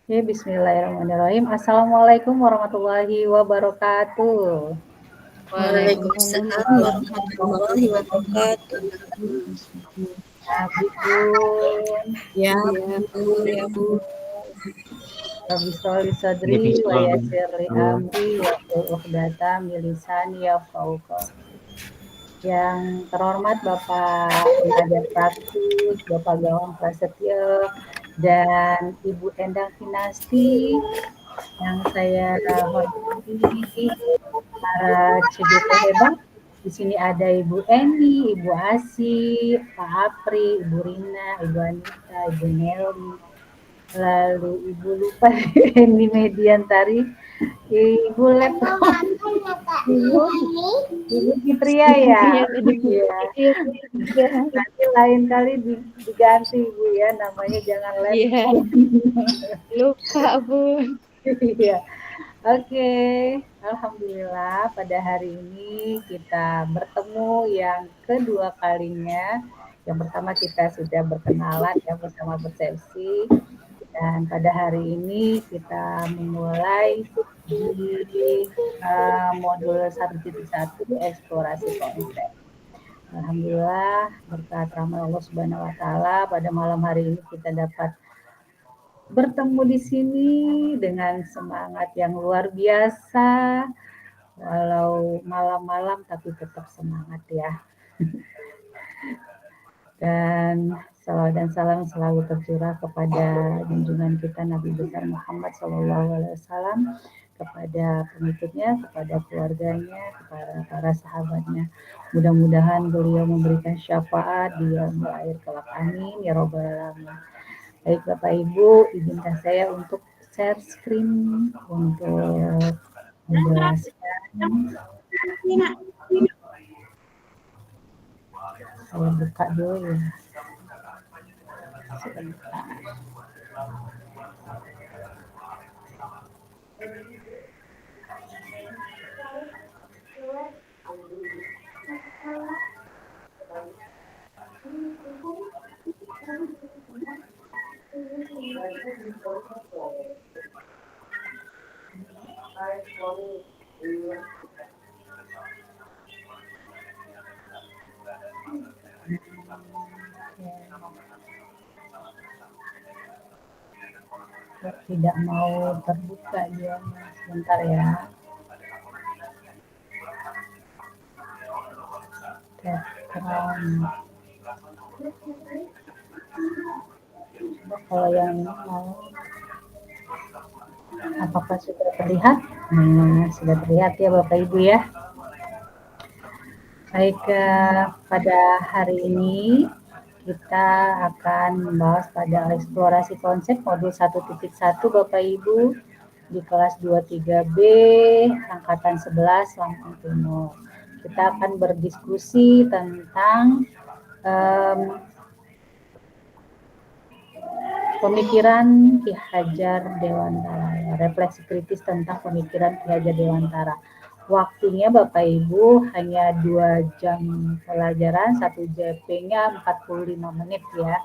Ya, bismillahirrahmanirrahim. Assalamualaikum warahmatullahi wabarakatuh. Waalaikumsalam warahmatullahi wabarakatuh. Abi Bun, Ya, Bu, ya, Bu. Rabbi sholli sadri Lebih wa soal yassir li Bu. amri wa hlul 'uqdatam min lisani yafqahu qawli. Yang terhormat Bapak Pengajar Praktis, Bapak Gawang Prasetyo, dan Ibu Endang Kinasti yang saya hormati, para CGP hebat. Di sini ada Ibu Eni, Ibu Asi, Pak Apri, Ibu Rina, Ibu Anita, Ibu Nelly, lalu Ibu lupa Eni Mediantari, Ibu Laptop, Ibu Fitria ya. Iya, tadi Iya. iya, iya, Nanti lain kali diganti Bu ya, namanya jangan iya, laptop. lupa, Bu. Iya. Oke, alhamdulillah pada hari ini kita bertemu yang kedua kalinya. Yang pertama kita sudah berkenalan ya bersama Persepsi, dan pada hari ini kita memulai di modul 1.1 eksplorasi konsep. Alhamdulillah berkat rahmat Allah Subhanahu wa taala pada malam hari ini kita dapat bertemu di sini dengan semangat yang luar biasa, walau malam-malam tapi tetap semangat ya. Dan salawat dan salam selalu tercurah kepada junjungan kita Nabi besar Muhammad SAW, kepada pengikutnya, kepada keluarganya, kepada para sahabatnya. Mudah-mudahan beliau memberikan syafaat di yaumil akhir kelak. Amin ya robbal alamin. Baik Bapak Ibu, izinkan saya untuk share screen untuk menjelaskan. Saya buka dulu ya. Sebentar. Tidak mau terbuka dia, sebentar ya. Background. Kalau yang ini mau, apakah sudah terlihat? Sudah terlihat ya Bapak Ibu ya. Baik, pada hari ini kita akan membahas pada eksplorasi konsep modul 1.1 Bapak Ibu di kelas 23B angkatan 11 Lampung Timur. Kita akan berdiskusi tentang pemikiran Ki Hajar Dewantara, refleksi kritis tentang pemikiran Ki Hajar Dewantara. Waktunya Bapak Ibu hanya 2 jam pelajaran, 1 JP-nya 45 menit ya.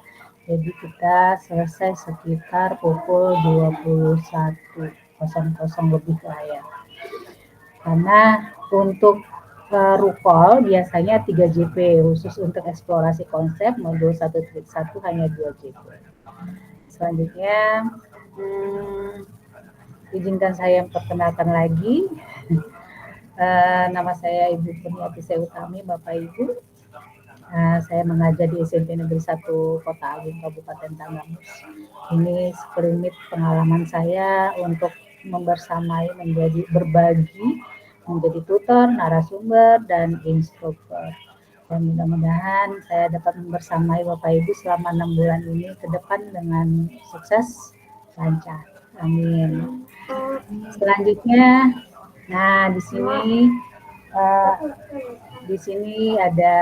Jadi kita selesai sekitar pukul 21.00 lebih lah ya. Karena untuk Rukol biasanya 3 JP, khusus untuk eksplorasi konsep modul 1.1 hanya 2 JP. Selanjutnya, izinkan saya memperkenalkan lagi. Nama saya Ibu Kurniati Seutami, Bapak Ibu. Saya mengajar di SMP Negeri 1 Kota Agung Kabupaten Tanggamus. Ini sekelumit pengalaman saya untuk membersamai, berbagi, menjadi tutor, narasumber, dan instruktur. Dan mudah-mudahan saya dapat membersamai Bapak Ibu selama 6 bulan ini ke depan dengan sukses, lancar. Amin. Selanjutnya, nah di sini ada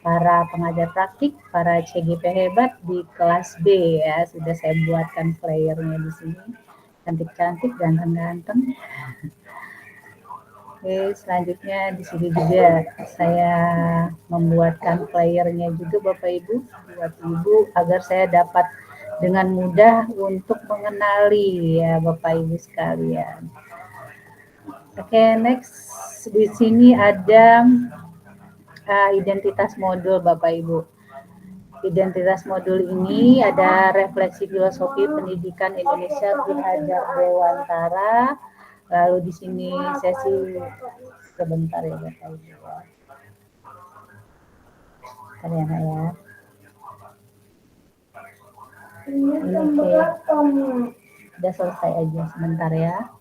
para pengajar praktik, para CGP hebat di kelas B ya. Sudah saya buatkan flyernya di sini. Cantik-cantik, ganteng-ganteng. Oke, selanjutnya di sini juga saya membuatkan flyernya juga Bapak Ibu, buat Ibu agar saya dapat dengan mudah untuk mengenali ya Bapak Ibu sekalian. Oke, next di sini ada identitas modul Bapak Ibu. Identitas modul ini ada refleksi filosofi pendidikan Indonesia Ki Hajar Dewantara. Lalu di sini sesi sebentar ya Bapak Ibu. Bentar ya. Oke. Udah selesai aja sebentar ya.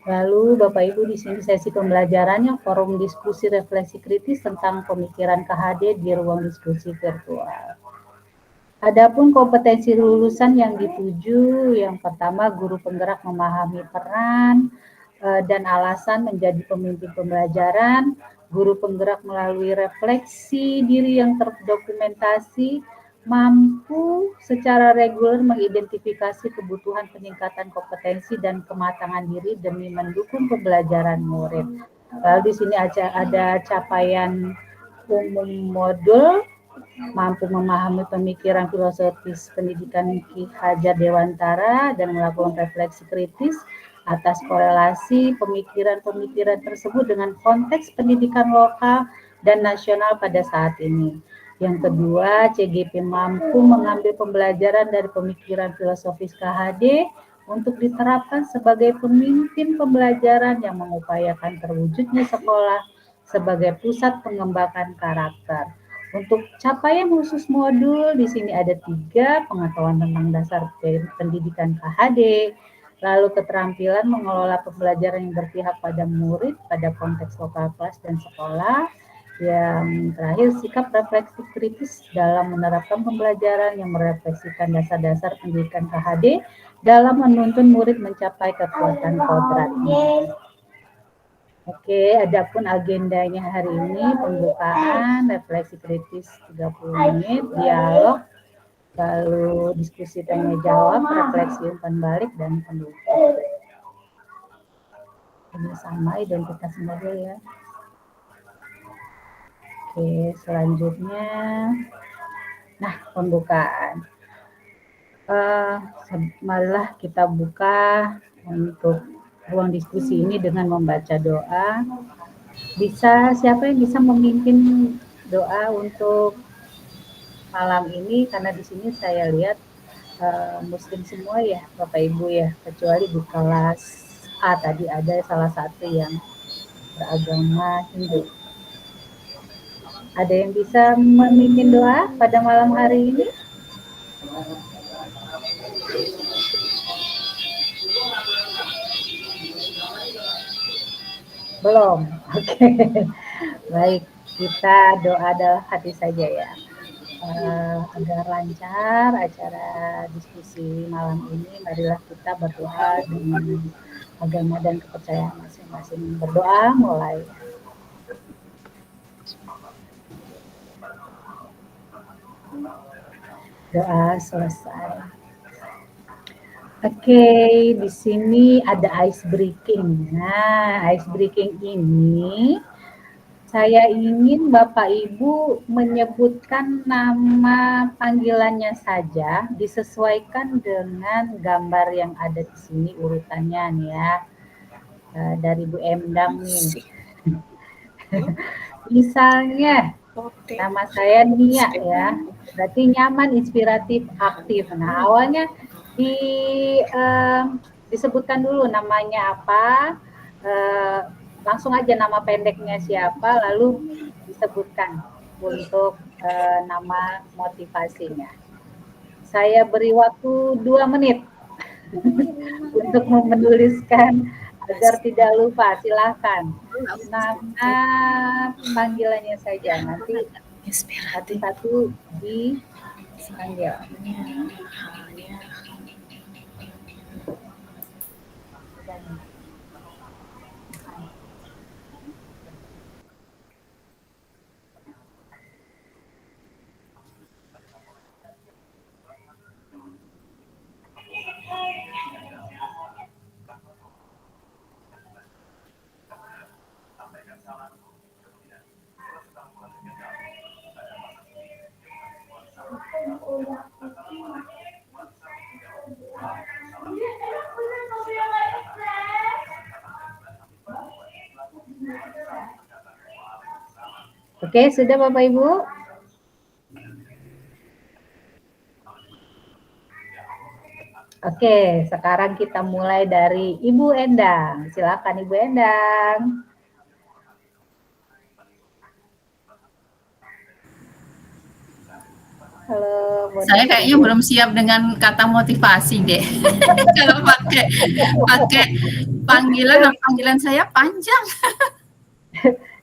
Lalu Bapak Ibu di sini sesi pembelajarannya forum diskusi refleksi kritis tentang pemikiran KHD di ruang diskusi virtual. Adapun kompetensi lulusan yang dituju, yang pertama guru penggerak memahami peran dan alasan menjadi pemimpin pembelajaran, guru penggerak melalui refleksi diri yang terdokumentasi, mampu secara reguler mengidentifikasi kebutuhan peningkatan kompetensi dan kematangan diri demi mendukung pembelajaran murid. Lalu di sini ada capaian umum modul, mampu memahami pemikiran filosofis pendidikan Ki Hajar Dewantara dan melakukan refleksi kritis atas korelasi pemikiran-pemikiran tersebut dengan konteks pendidikan lokal dan nasional pada saat ini. Yang kedua, CGP mampu mengambil pembelajaran dari pemikiran filosofis KHD untuk diterapkan sebagai pemimpin pembelajaran yang mengupayakan terwujudnya sekolah sebagai pusat pengembangan karakter. Untuk capaian khusus modul, di sini ada 3, pengetahuan tentang dasar pendidikan KHD, lalu keterampilan mengelola pembelajaran yang berpihak pada murid pada konteks lokal kelas dan sekolah, yang terakhir sikap refleksi kritis dalam menerapkan pembelajaran yang merefleksikan dasar-dasar pendidikan KHD dalam menuntun murid mencapai kekuatan kodratnya. Oke, adapun agendanya hari ini pembukaan, refleksi kritis 30 menit, dialog, lalu diskusi tanya jawab, refleksi umpan balik, dan penutup. Ini sama identitas modul ya. Oke, selanjutnya, nah pembukaan. Marilah kita buka untuk ruang diskusi ini dengan membaca doa. Siapa yang bisa memimpin doa untuk malam ini, karena di sini saya lihat Muslim semua ya Bapak Ibu ya, kecuali di kelas A tadi ada salah satu yang beragama Hindu. Ada yang bisa memimpin doa pada malam hari ini? Belum. Oke. Baik, kita doa dalam hati saja ya. Agar lancar acara diskusi malam ini, marilah kita berdoa dengan agama dan kepercayaan masing-masing. Berdoa mulai. Doa selesai. Oke, di sini ada ice breaking. Nah, ice breaking ini saya ingin Bapak Ibu menyebutkan nama panggilannya saja, disesuaikan dengan gambar yang ada di sini urutannya nih ya. Dari Bu Endang nih. Misalnya, nama saya Nia ya, berarti nyaman, inspiratif, aktif. Nah, awalnya disebutkan dulu namanya apa, langsung aja nama pendeknya siapa, lalu disebutkan untuk nama motivasinya. Saya beri waktu 2 menit untuk menuliskan agar tidak lupa. Silakan. Nama panggilannya saja, nanti satu-satu dipanggil. Oke, sudah Bapak Ibu? Oke, sekarang kita mulai dari Ibu Endang. Silakan Ibu Endang. Halo, Saya kayaknya Ibu. belum siap dengan kata motivasi deh. Kalau pakai pakai panggilan saya panjang.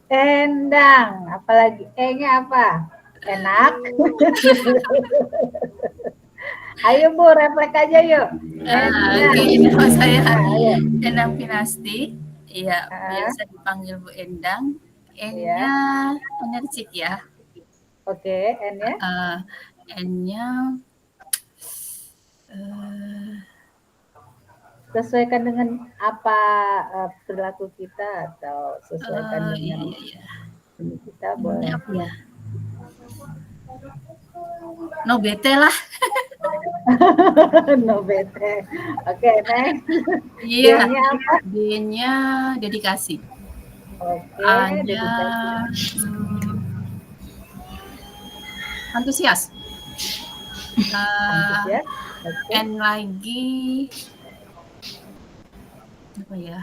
Endang, apalagi E-nya apa? Enak. Ayo Bu, refleks aja yuk. Oke, nama saya Ayo. Endang Pinasti. Iya, Ah, biasa dipanggil Bu Endang. N-nya ya. energik ya. Oke, N-nya. N-nya eh, Sesuaikan dengan apa perilaku kita atau sesuaikan iya, dengan iya. ini kita N-nya boleh. apa ya? No bete lah. No bete. Oke, next. Iya. D-nya apa? D-nya dedikasi. Oke, A-nya dedikasi. antusias. Antusias. Oke. N lagi apa ya?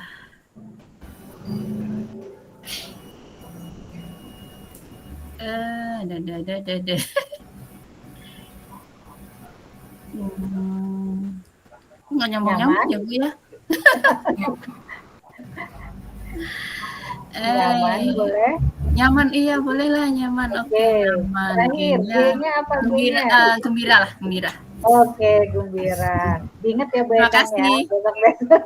Ada. Nggak nyambung ya Bu ya? Nyaman boleh. Nyaman, iya boleh lah nyaman. Oke, nyaman. Terakhir, G-nya apa Gembira, G-nya? gembira lah, gembira. Oke, gembira. Diingat ya Bu Terima Endang ya, kasih. besok-besok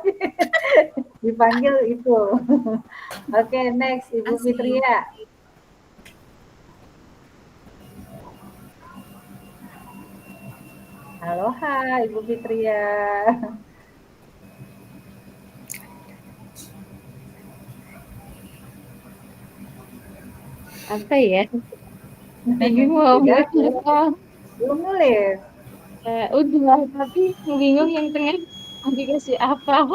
dipanggil itu. Oke, next Ibu Kasih. Fitria. Aloha Ibu Fitria. Apa ya? Bingung mau Udah, apa? belum nulis. Udah, tapi bingung yang tengah mau dikasih apa.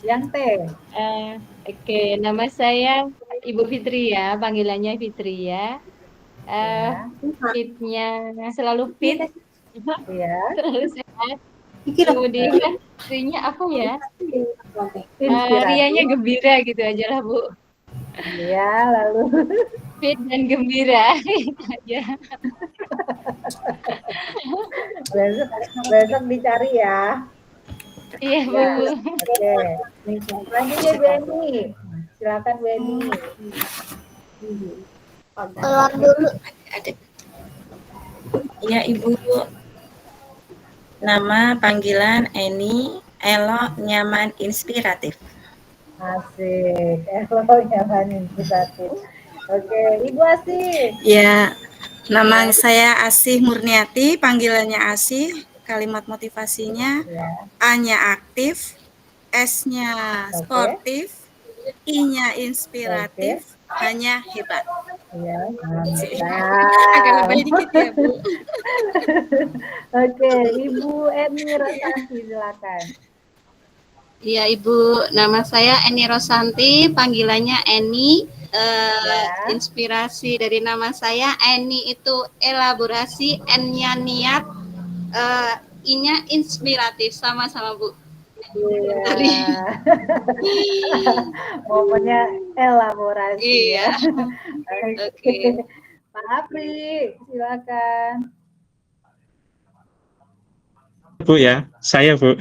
Yang T. Oke, nama saya Ibu Fitria, panggilannya Fitria. Ya. Fitnya selalu fit, Iya. selalu sehat. Kemudian Rianya apa ya? Inspiratif. Rianya gembira gitu aja lah Bu. Iya, lalu Fit dan gembira. Itu aja. besok dicari ya. Iya Bu. Ya, oke. Selanjutnya Bu Eni. Silakan Bu Eni. Keluar dulu. Ada. Ya Ibu. Nama panggilan Eni, elok, nyaman, inspiratif. Asik. Elok, nyaman, inspiratif. Oke, Ibu Asih. Ya, nama saya Asih Murniati, panggilannya Asih. Kalimat motivasinya, A-nya aktif, S-nya sportif, I-nya inspiratif, H-nya hebat. Ya, agak lebay dikit ya Bu. Oke, Ibu Eni Rosanti, silakan. Iya Ibu, nama saya Eni Rosanti, panggilannya Eni. Inspirasi dari nama saya Eni itu elaborasi, N-nya niat, I-nya inspiratif, sama-sama Bu. Iya. Momennya elaborasi. Iya. Ya. Oke. Pak Apri, silakan. Bu ya, saya Bu.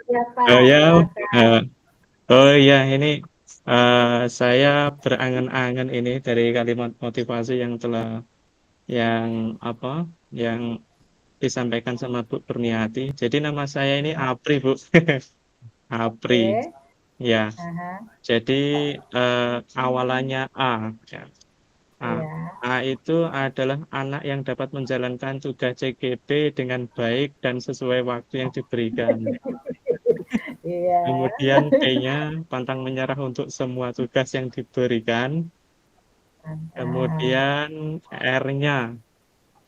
Siapa? Oh ya, ini saya berangan-angan ini dari kalimat motivasi yang disampaikan sama Bu Perniati. Jadi nama saya ini Apri Bu. Apri. Ya. Jadi awalannya A. Ya. A itu adalah anak yang dapat menjalankan tugas CGP dengan baik dan sesuai waktu yang diberikan. Kemudian P-nya pantang menyerah untuk semua tugas yang diberikan. Kemudian R-nya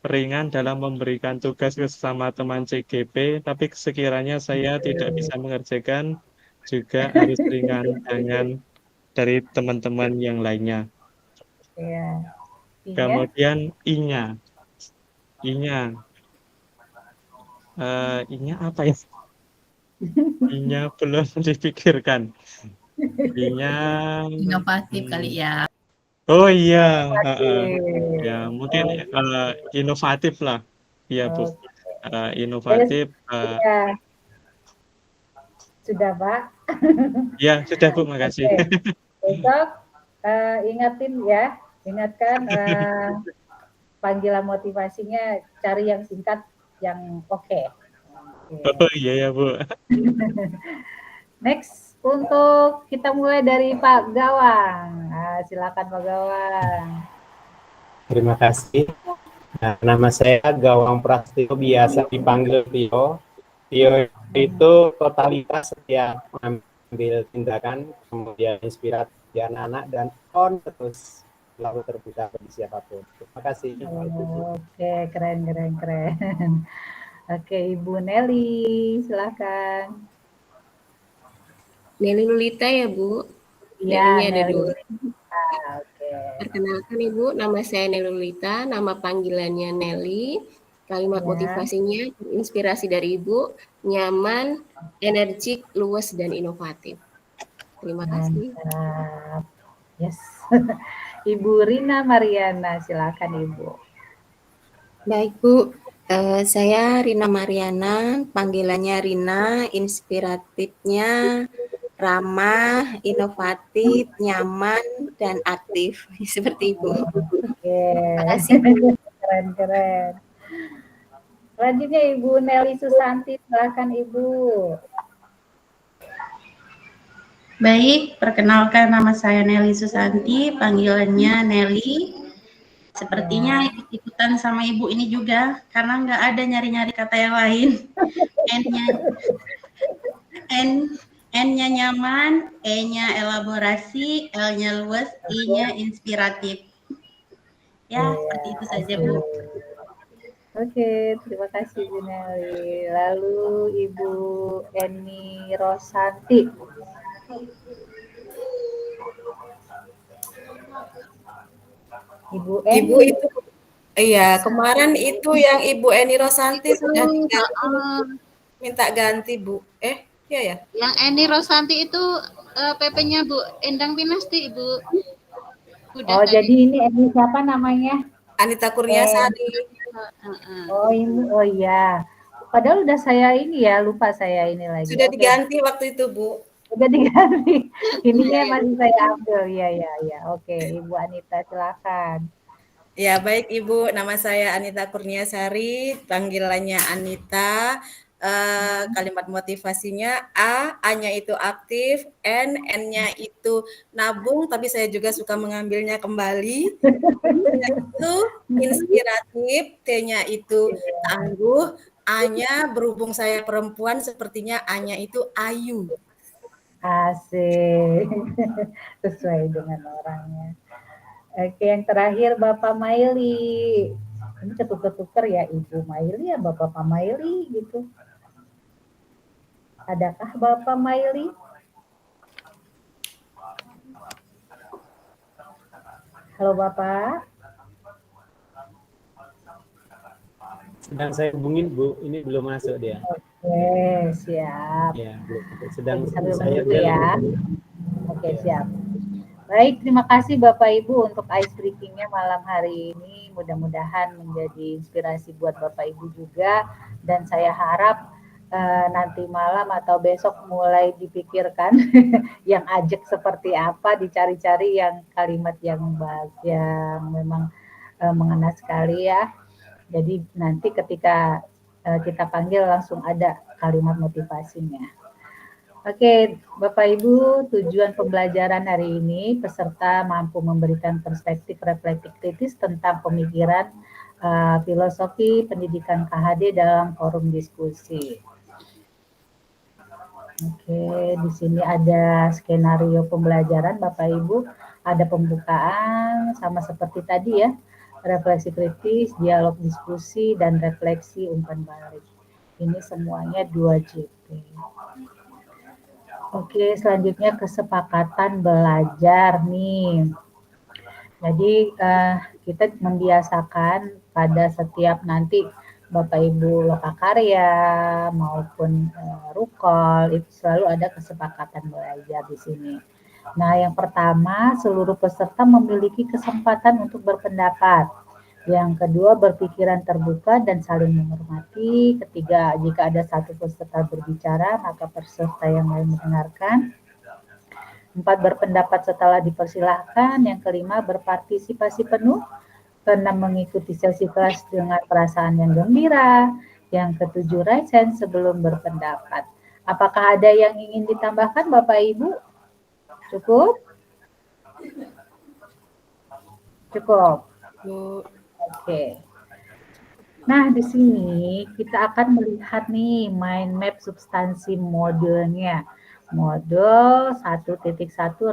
ringan dalam memberikan tugas ke sesama teman CGP, tapi sekiranya saya tidak bisa mengerjakan, juga harus ringan tangan dari teman-teman yang lainnya. Ya. Kemudian I-nya. I-nya. I-nya apa ya? I-nya belum dipikirkan. I-nya Inovatif kali ya. Oh iya, ya mungkin inovatif lah, iya Bu. Inovatif. Ya. Sudah Pak. Ya sudah Bu, makasih. Besok ingatkan panggilan motivasinya, cari yang singkat, yang oke. Oh iya ya Bu. Next, untuk kita mulai dari Pak Gawang. Nah, silakan Pak Gawang. Terima kasih. Nah, nama saya Gawang Prastio, biasa dipanggil Tio. Tio itu totalitas setiap mengambil tindakan, kemudian inspirasi anak-anak, dan on terus selalu terbuka bagi siapapun. Terima kasih. Oke, keren. Oke, Ibu Nelly, silakan. Nelly Lulita ya Bu? Iya, ada dua. Oke. Perkenalkan Ibu, nama saya Nelly Lulita, nama panggilannya Nelly. Kalimat motivasinya, inspirasi dari Ibu, nyaman, energik, luas, dan inovatif. Terima kasih. Yes. Ibu Rina Mariana, silakan Ibu. Baik Bu, saya Rina Mariana, panggilannya Rina, inspiratifnya ramah, inovatif, nyaman, dan aktif. Seperti Ibu. Oke. Terima kasih. Keren. Selanjutnya Ibu Nelly Susanti, silakan Ibu. Baik, perkenalkan nama saya Nelly Susanti, panggilannya Nelly. Sepertinya ikut-ikutan sama Ibu ini juga, karena nggak ada nyari-nyari kata yang lain. N-nya nyaman, E-nya elaborasi, L-nya luas, I-nya inspiratif. Ya, seperti itu saja, Bu. Oke, terima kasih Bu Nelly. Lalu Ibu Eni Rosanti. Ibu itu, iya, kemarin itu yang Ibu Eni Rosanti sudah minta ganti Bu. Iya ya. Yang Eni Rosanti itu PP-nya Bu Endang Pinasti Ibu. Udah jadi ini Eni siapa namanya? Anita Kurniasari. Oh iya. Padahal udah saya ini ya, lupa saya ini lagi. Sudah diganti waktu itu Bu. Sudah diganti. Ininya masih saya ambil. Ya. Oke, Ibu Anita silakan. Ya, baik Ibu, nama saya Anita Kurniasari, panggilannya Anita. Kalimat motivasinya A-nya itu aktif, N-nya itu nabung, tapi saya juga suka mengambilnya kembali. N-nya itu inspiratif, T-nya itu tangguh, A-nya berhubung saya perempuan, sepertinya A-nya itu ayu. Asik, sesuai dengan orangnya. Oke, yang terakhir Bapak Maili. Ini ketuker-tuker ya, Ibu Maili ya Bapak Maili gitu. Adakah Bapak Maili? Halo Bapak. Sedang saya hubungin Bu, ini belum masuk dia. Oke, siap. Ya, sedang saya ya. Oke, siap. Baik, terima kasih Bapak Ibu untuk ice breaking-nya malam hari ini. Mudah-mudahan menjadi inspirasi buat Bapak Ibu juga. Dan saya harap nanti malam atau besok mulai dipikirkan yang ajak seperti apa, dicari-cari yang kalimat yang memang mengena sekali ya. Jadi nanti ketika kita panggil langsung ada kalimat motivasinya. Oke, Bapak Ibu, tujuan pembelajaran hari ini peserta mampu memberikan perspektif reflektif kritis tentang pemikiran filosofi pendidikan KHD dalam forum diskusi. Oke, di sini ada skenario pembelajaran Bapak Ibu, ada pembukaan sama seperti tadi ya, refleksi kritis, dialog diskusi, dan refleksi umpan balik. Ini semuanya 2 JP. Oke, selanjutnya kesepakatan belajar nih. Jadi kita membiasakan pada setiap nanti Bapak Ibu lokakarya maupun rukol itu selalu ada kesepakatan belajar di sini. Nah, yang pertama seluruh peserta memiliki kesempatan untuk berpendapat. Yang kedua berpikiran terbuka dan saling menghormati. Ketiga, jika ada satu peserta berbicara maka peserta yang lain mendengarkan. 4, berpendapat setelah dipersilahkan. Yang kelima, berpartisipasi penuh. Keenam, mengikuti sesi kelas dengan perasaan yang gembira. Yang ketujuh, raise hand sebelum berpendapat. Apakah ada yang ingin ditambahkan Bapak Ibu? Cukup? Cukup. Oke. Nah, di sini kita akan melihat nih mind map substansi modulnya. Modul 1.1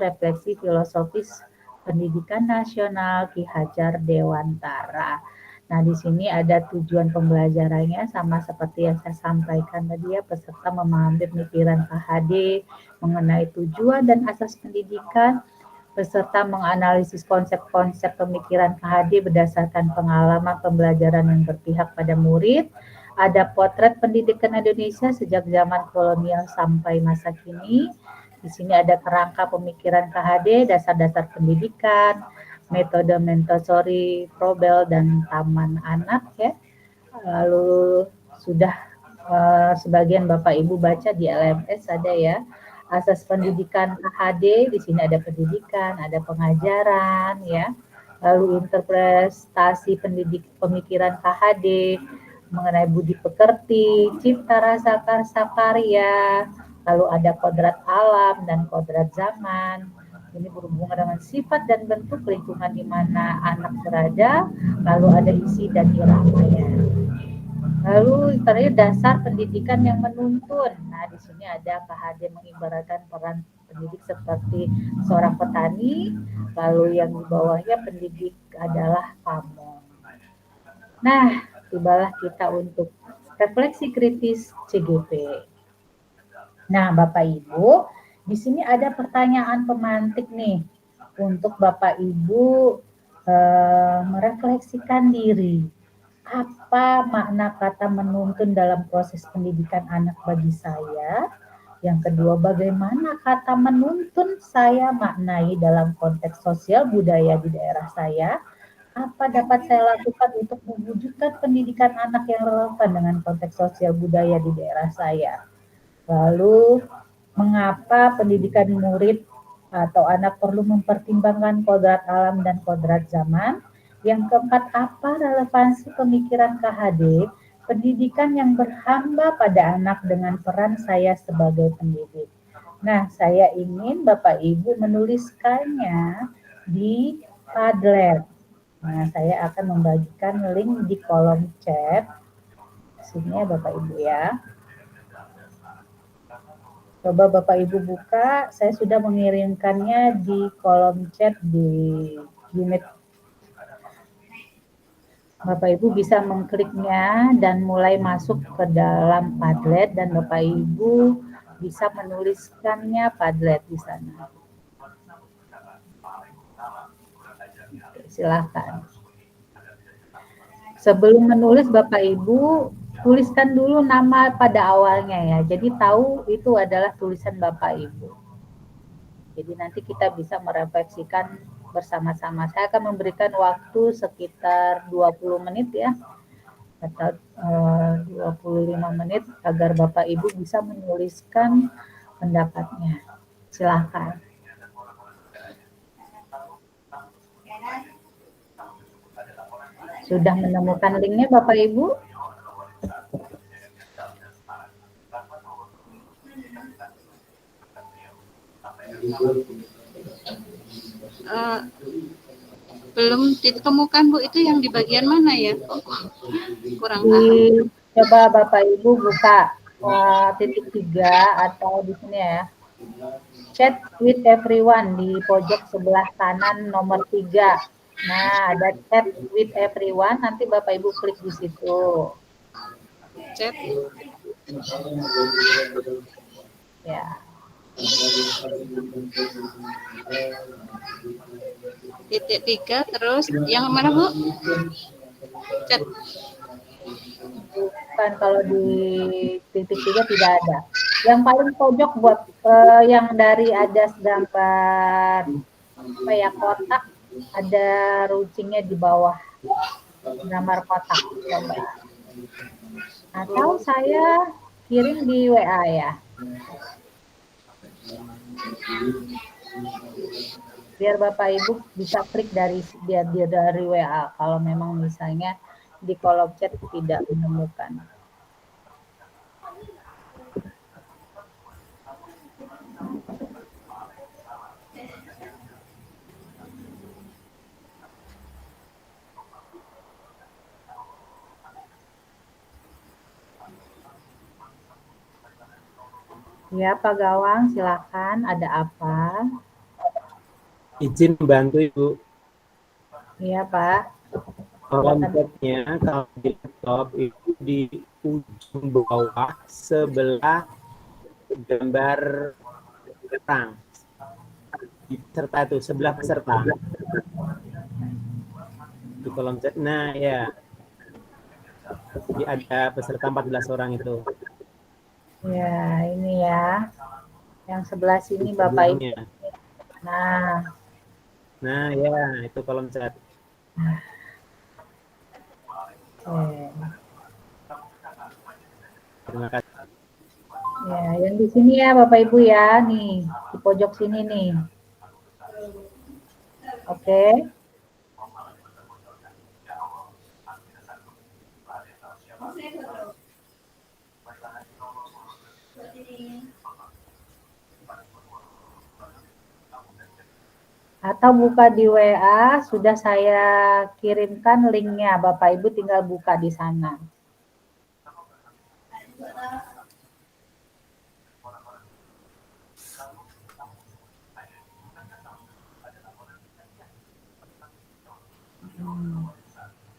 refleksi filosofis pendidikan nasional Ki Hajar Dewantara. Nah, di sini ada tujuan pembelajarannya sama seperti yang saya sampaikan tadi ya, peserta memahami pemikiran KHD mengenai tujuan dan asas pendidikan. Peserta menganalisis konsep-konsep pemikiran KHD berdasarkan pengalaman pembelajaran yang berpihak pada murid. Ada potret pendidikan Indonesia sejak zaman kolonial sampai masa kini. Di sini ada kerangka pemikiran KHD, dasar-dasar pendidikan, metode Montessori, Probel, dan taman anak ya. Lalu sudah sebagian Bapak Ibu baca di LMS ada ya. Asas pendidikan KHD, di sini ada pendidikan, ada pengajaran ya. Lalu interpretasi pemikiran KHD mengenai budi pekerti, cipta rasa karsa karya, lalu ada kodrat alam dan kodrat zaman. Ini berhubungan dengan sifat dan bentuk lingkungan di mana anak berada, lalu ada isi dan iramanya. Lalu terakhir dasar pendidikan yang menuntun. Nah, di sini ada KHD mengibaratkan peran pendidik seperti seorang petani, lalu yang di bawahnya pendidik adalah pamong. Nah, tibalah kita untuk refleksi kritis CGP. Nah, Bapak Ibu, di sini ada pertanyaan pemantik nih untuk Bapak Ibu merefleksikan diri. Apa makna kata menuntun dalam proses pendidikan anak bagi saya? Yang kedua, bagaimana kata menuntun saya maknai dalam konteks sosial budaya di daerah saya? Apa dapat saya lakukan untuk mewujudkan pendidikan anak yang relevan dengan konteks sosial budaya di daerah saya? Lalu, mengapa pendidikan murid atau anak perlu mempertimbangkan kodrat alam dan kodrat zaman? Yang keempat, apa relevansi pemikiran KHD, pendidikan yang berhamba pada anak dengan peran saya sebagai pendidik? Nah, saya ingin Bapak Ibu menuliskannya di Padlet. Nah, saya akan membagikan link di kolom chat. Sini ya Bapak Ibu ya. Coba Bapak Ibu buka, saya sudah mengirimkannya di kolom chat di unit. Bapak Ibu bisa mengkliknya dan mulai masuk ke dalam Padlet dan Bapak Ibu bisa menuliskannya Padlet di sana. Silakan. Sebelum menulis Bapak Ibu, tuliskan dulu nama pada awalnya ya. Jadi tahu itu adalah tulisan Bapak Ibu. Jadi nanti kita bisa merefleksikan bersama-sama. Saya akan memberikan waktu sekitar 20 menit ya. Atau 25 menit agar Bapak Ibu bisa menuliskan pendapatnya. Silakan. Sudah menemukan linknya Bapak Ibu? Belum ditemukan Bu, itu yang di bagian mana ya? Kurang paham. Coba Bapak Ibu buka titik 3 atau di sini ya. Chat with everyone di pojok sebelah kanan nomor 3. Nah, ada chat with everyone, nanti Bapak Ibu klik di situ. Chat. Ya. titik 3 terus yang mana Bu? Chat. Bukan, kalau di titik 3 tidak ada. Yang paling pojok buat yang dari ada gambar apa ya, kotak, ada runcingnya di bawah gambar kotak, coba. Atau saya kirim di WA ya. Biar Bapak Ibu bisa klik dari WA kalau memang misalnya di kolom chat tidak menemukan. Ya, Pak Gawang, silakan. Ada apa? Izin membantu Ibu. Iya, Pak. Kolom chatnya kalau di laptop itu di ujung bawah sebelah gambar orang. Peserta itu, sebelah peserta. Di kolom chat. Nah, ya. Jadi ada peserta 14 orang itu. Ya, ini ya. Yang sebelah sini Bapak Ibu. Nah, ya, itu kolom chat. Terima kasih. Ya, yang di sini ya Bapak Ibu ya, nih di pojok sini nih. Oke. Atau buka di WA, sudah saya kirimkan linknya, Bapak Ibu tinggal buka di sana.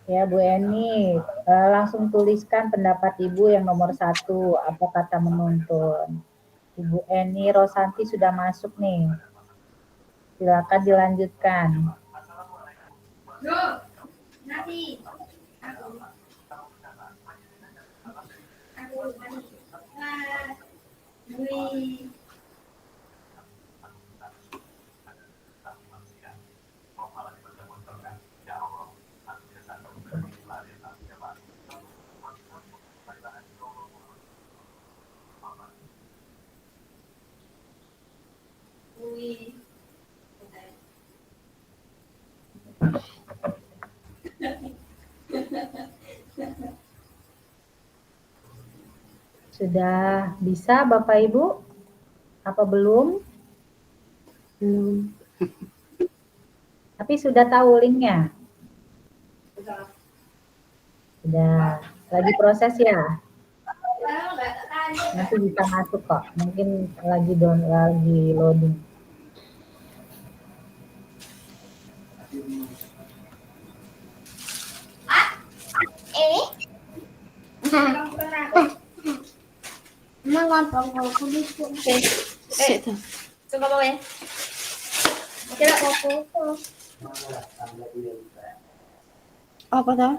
Ya Bu Eni, langsung tuliskan pendapat Ibu yang nomor 1, apa kata menuntun. Ibu Eni Rosanti sudah masuk nih. Silakan dilanjutkan. Sudah bisa Bapak Ibu? Apa belum? Belum. Tapi sudah tahu linknya? Sudah. Lagi proses ya? Nanti bisa masuk kok. Mungkin lagi loading. Coba bawa ya. Kira apa tuh?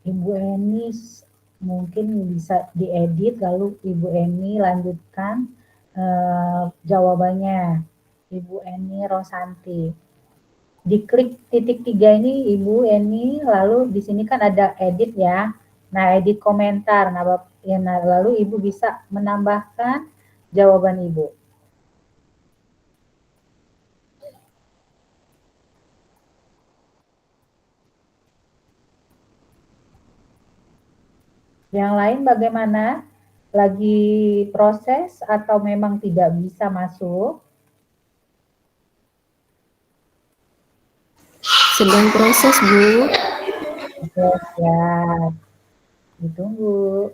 Ibu Eni mungkin bisa diedit, lalu Ibu Eni lanjutkan jawabannya. Ibu Eni Rosanti. Diklik titik 3 ini Ibu Eni, lalu di sini kan ada edit ya. Nah, edit komentar. Nah, lalu Ibu bisa menambahkan jawaban Ibu. Yang lain bagaimana? Lagi proses atau memang tidak bisa masuk? Sedang proses, Bu. Oke, siap. Ditunggu.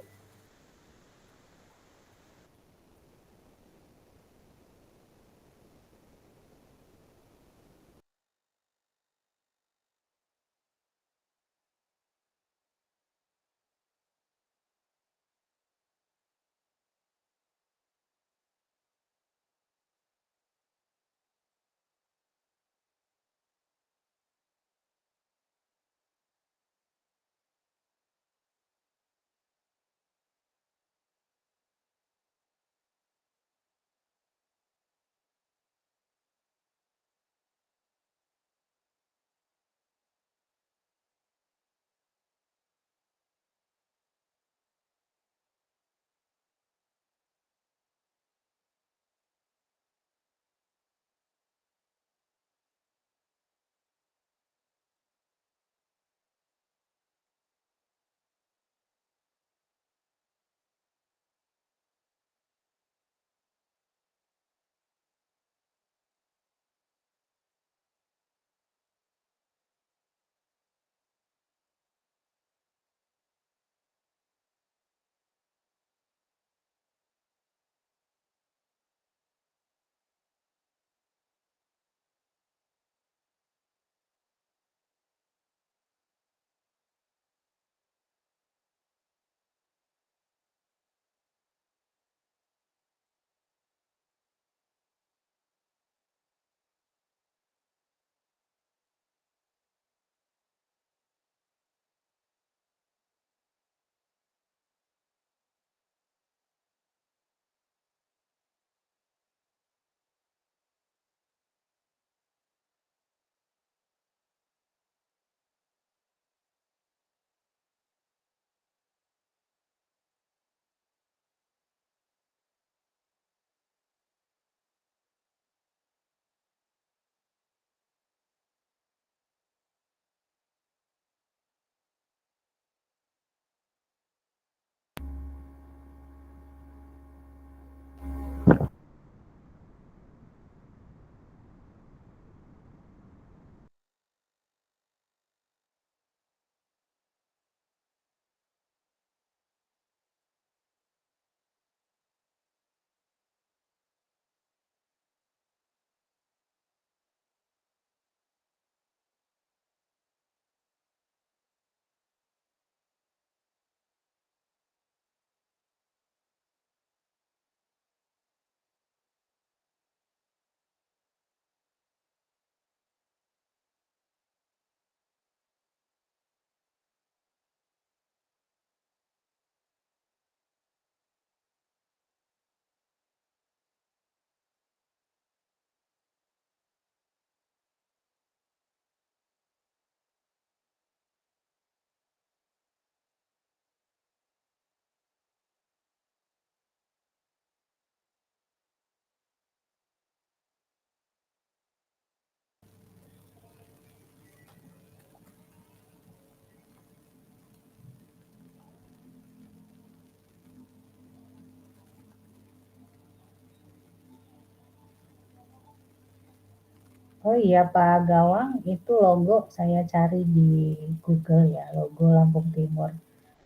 Oh iya Pak Gawang, itu logo saya cari di Google ya, logo Lampung Timur.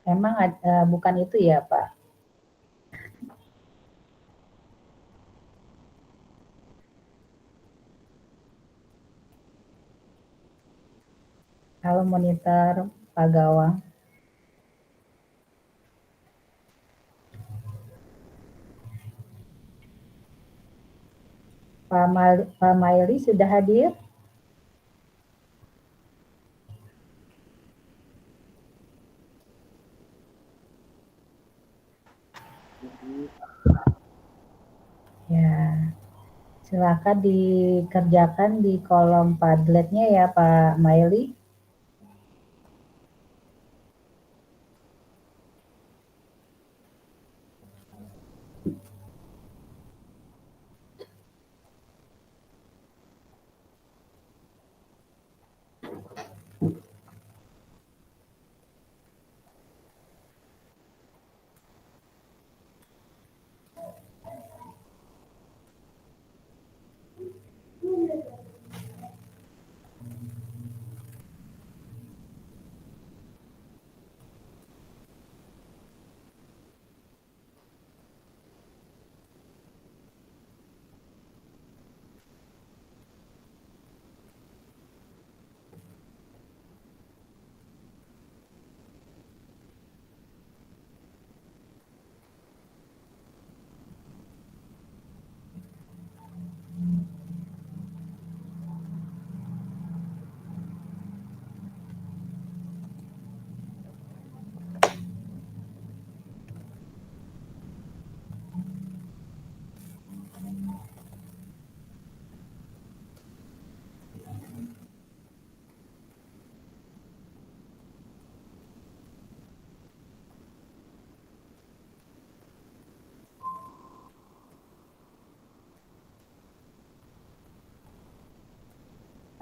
Emang bukan itu ya Pak? Halo monitor Pak Gawang. Pak Maili sudah hadir? Ya, silakan dikerjakan di kolom Padletnya ya Pak Maili.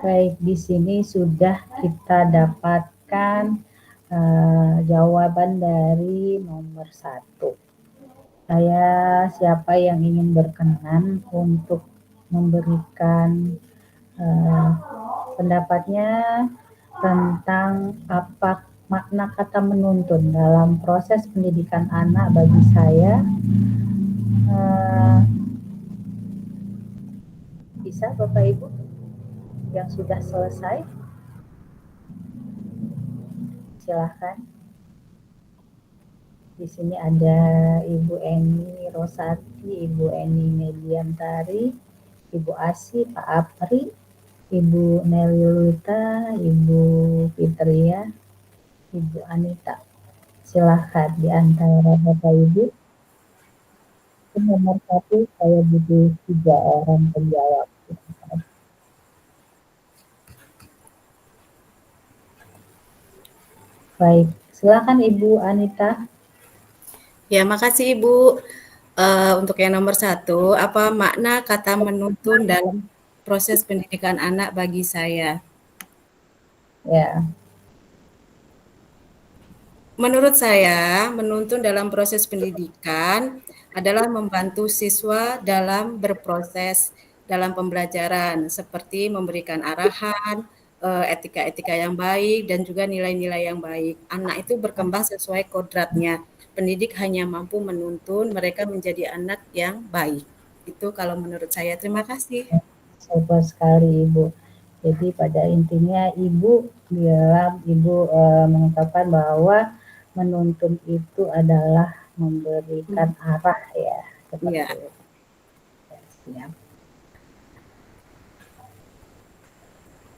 Baik, di sini sudah kita dapatkan jawaban dari nomor 1. Siapa yang ingin berkenan untuk memberikan pendapatnya tentang apa makna kata menuntun dalam proses pendidikan anak bagi saya? Bisa Bapak Ibu yang sudah selesai? Silahkan. Di sini ada Ibu Eni Rosati, Ibu Eni Mediantari, Ibu Asi, Pak Apri, Ibu Nelly Lulita, Ibu Fitria, Ibu Anita. Silahkan di antara Bapak Ibu. Nomor 1 saya butuh 3 orang penjawab. Baik, silakan Ibu Anita. Ya, makasih Ibu. Untuk yang nomor 1, apa makna kata menuntun dalam proses pendidikan anak bagi saya? Ya. Menurut saya, menuntun dalam proses pendidikan adalah membantu siswa dalam berproses dalam pembelajaran, seperti memberikan arahan, etika-etika yang baik, dan juga nilai-nilai yang baik. Anak itu berkembang sesuai kodratnya. Pendidik hanya mampu menuntun mereka menjadi anak yang baik. Itu kalau menurut saya. Terima kasih. Sobat sekali Ibu. Jadi pada intinya Ibu mengungkapkan bahwa menuntun itu adalah memberikan arah ya. Seperti itu. Ya.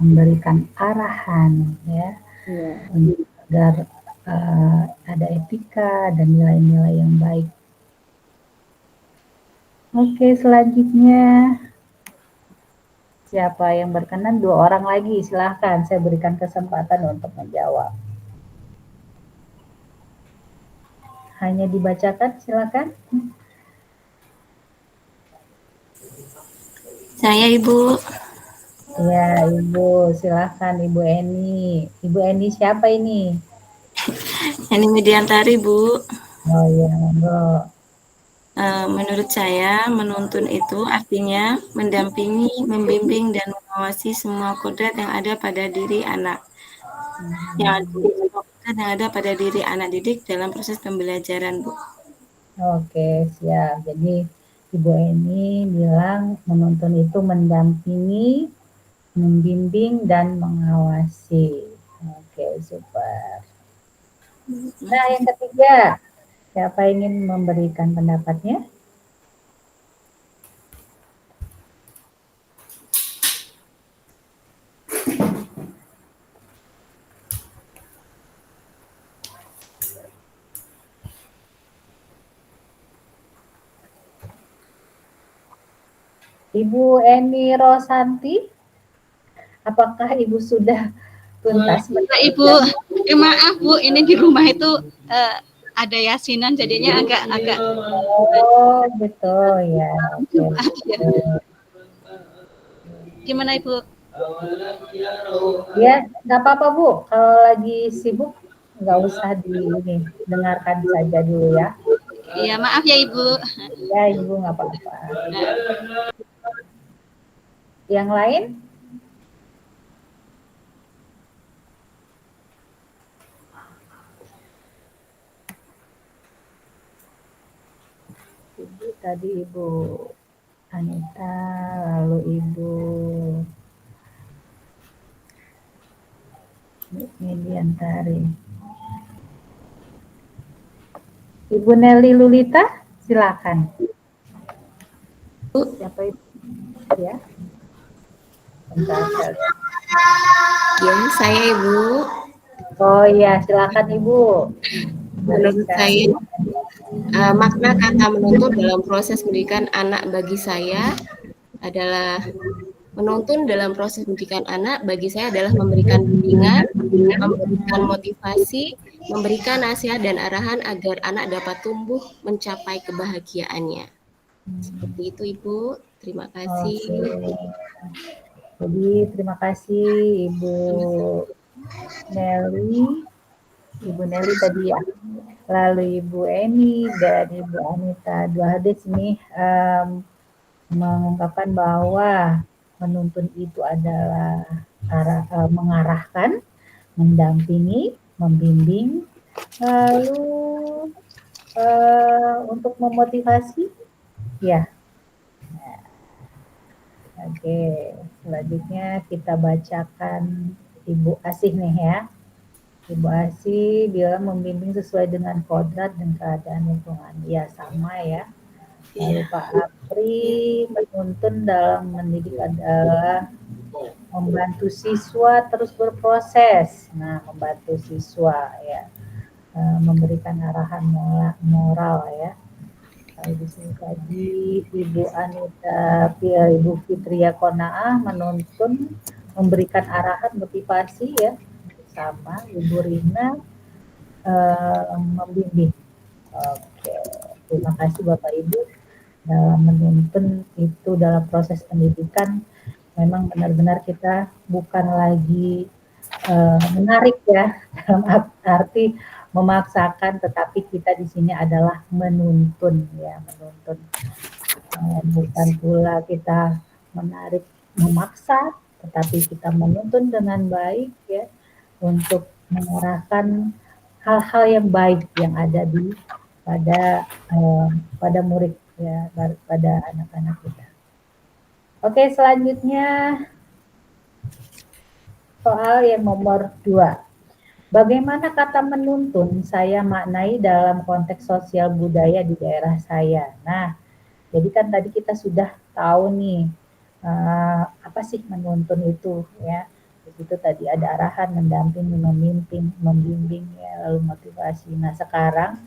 Memberikan arahan ya. Agar ada etika dan nilai-nilai yang baik. Oke, selanjutnya siapa yang berkenan? 2 orang lagi, silahkan. Saya berikan kesempatan untuk menjawab. Hanya dibacakan, silakan. Saya Ibu. Ya, Ibu, silahkan Ibu Eni. Ibu Eni siapa ini? Eni Mediantari, Bu. Oh iya, monggo. Menurut saya, menuntun itu artinya mendampingi, membimbing, dan mengawasi semua kodrat yang ada pada diri anak. Yang ada pada diri anak didik dalam proses pembelajaran, Bu. Oke, siap. Jadi, Ibu Eni bilang menuntun itu mendampingi, membimbing, dan mengawasi. Oke, super. Nah, yang ketiga, siapa ingin memberikan pendapatnya? Ibu Eni Rosanti, apakah Ibu sudah tuntas? Ibu, maaf Bu, ini di rumah itu ada yasinan jadinya agak. Oh gitu ya. Oke. Gimana Ibu? Ya nggak apa-apa Bu, kalau lagi sibuk nggak usah dengarkan saja dulu ya. Iya maaf ya Ibu. Ya Ibu nggak apa-apa. Yang lain? Ibu tadi Ibu Anita, lalu Ibu Mediantari. Ibu Nelly Lulita, silakan. Siapa itu? Ya. Ya, saya Ibu. Oh iya, silakan Ibu. Menurut saya, makna kata menuntun dalam proses pendidikan anak bagi saya adalah menuntun dalam proses pendidikan anak bagi saya adalah memberikan bimbingan, memberikan motivasi, memberikan nasihat dan arahan agar anak dapat tumbuh mencapai kebahagiaannya. Seperti itu Ibu, terima kasih. Jadi terima kasih Ibu Nelly. Ibu Nelly tadi ya. Lalu Ibu Eni dan Ibu Anita, dua hadis ini mengungkapkan bahwa menuntun itu adalah mengarahkan, mendampingi, membimbing, lalu untuk memotivasi, ya. Oke, selanjutnya kita bacakan Ibu Asih nih ya. Ibu Asih bilang membimbing sesuai dengan kodrat dan keadaan lingkungan. Ya sama ya. Lalu Pak Apri menuntun dalam mendidik adalah membantu siswa terus berproses. Nah, membantu siswa ya, memberikan arahan moral ya. Lalu di sini tadi Ibu Anita, Ibu Fitria Konaah menuntun, memberikan arahan, motivasi ya, sama Ibu Rina membimbing. Oke, terima kasih Bapak Ibu. Dalam menuntun itu dalam proses pendidikan memang benar-benar kita bukan lagi menarik ya, dalam arti memaksakan, tetapi kita di sini adalah menuntun ya, menuntun. Bukan pula kita menarik, memaksa, tetapi kita menuntun dengan baik ya, untuk mengarahkan hal-hal yang baik yang ada di pada murid ya, pada anak-anak kita. Oke, selanjutnya soal yang nomor 2. Bagaimana kata menuntun saya maknai dalam konteks sosial budaya di daerah saya? Nah, jadi kan tadi kita sudah tahu nih apa sih menuntun itu ya. Di situ tadi ada arahan, mendampingi, membimbing ya, lalu motivasi. Nah, sekarang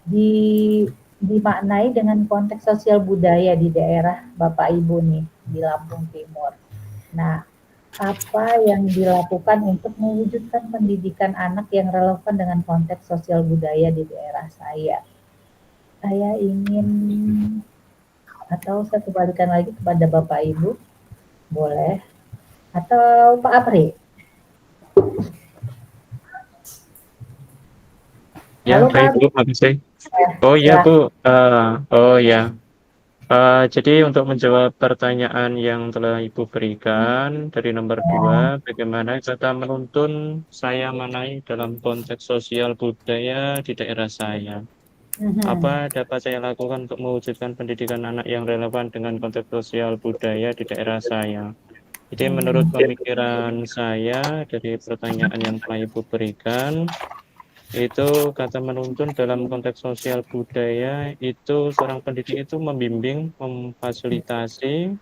dimaknai dengan konteks sosial budaya di daerah Bapak Ibu nih di Lampung Timur. Nah, apa yang dilakukan untuk mewujudkan pendidikan anak yang relevan dengan konteks sosial budaya di daerah saya? Saya ingin, atau saya kembalikan lagi kepada Bapak Ibu, boleh? Atau Pak Apri? Ya, baik Bu, makasih. Oh iya Bu, oh ya. Jadi untuk menjawab pertanyaan yang telah Ibu berikan dari nomor 2, bagaimana kata menuntun saya maknai dalam konteks sosial budaya di daerah saya? Apa dapat saya lakukan untuk mewujudkan pendidikan anak yang relevan dengan konteks sosial budaya di daerah saya? Jadi menurut pemikiran saya dari pertanyaan yang telah Ibu berikan, itu kata menuntun dalam konteks sosial budaya itu seorang pendidik itu membimbing, memfasilitasi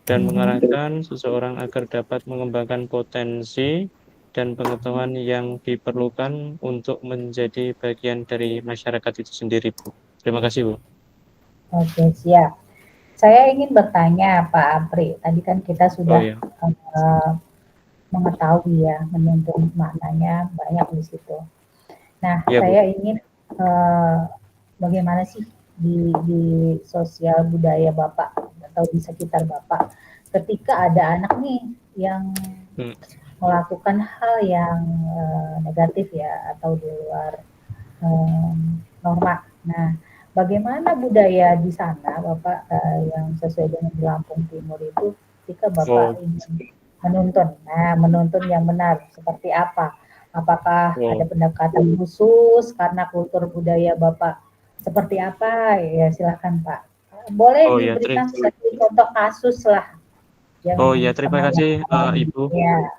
dan mengarahkan seseorang agar dapat mengembangkan potensi dan pengetahuan yang diperlukan untuk menjadi bagian dari masyarakat itu sendiri, Bu. Terima kasih, Bu. Oke, siap. saya ingin bertanya Pak Apri, tadi kan kita sudah iya. Mengetahui ya, menuntun maknanya banyak di situ. Nah, Iya, Bu. saya ingin bagaimana sih di sosial budaya Bapak atau di sekitar Bapak ketika ada anak nih yang melakukan hal yang negatif ya atau di luar norma. Nah, bagaimana budaya di sana Bapak yang sesuai dengan di Lampung Timur itu ketika Bapak ingin menuntun. Nah, menuntun yang benar seperti apa? Apakah ada pendekatan khusus karena kultur budaya Bapak seperti apa? Ya, silakan Pak. Boleh diberikan satu contoh kasus lah. Ya, terima kasih Ibu. Ya.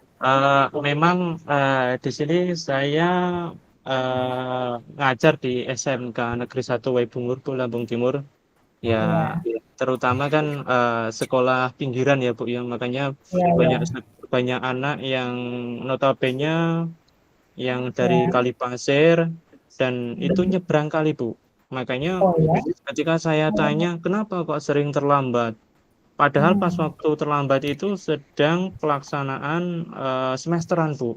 Memang di sini saya ngajar di SMK Negeri 1 Waibungur, Lampung Timur. Ya, terutama kan sekolah pinggiran ya Bu, yang makanya banyak anak yang notabene yang dari Kalipasir dan itu nyebrang kali Bu. Makanya ketika saya tanya kenapa kok sering terlambat, padahal pas waktu terlambat itu sedang pelaksanaan semesteran Bu.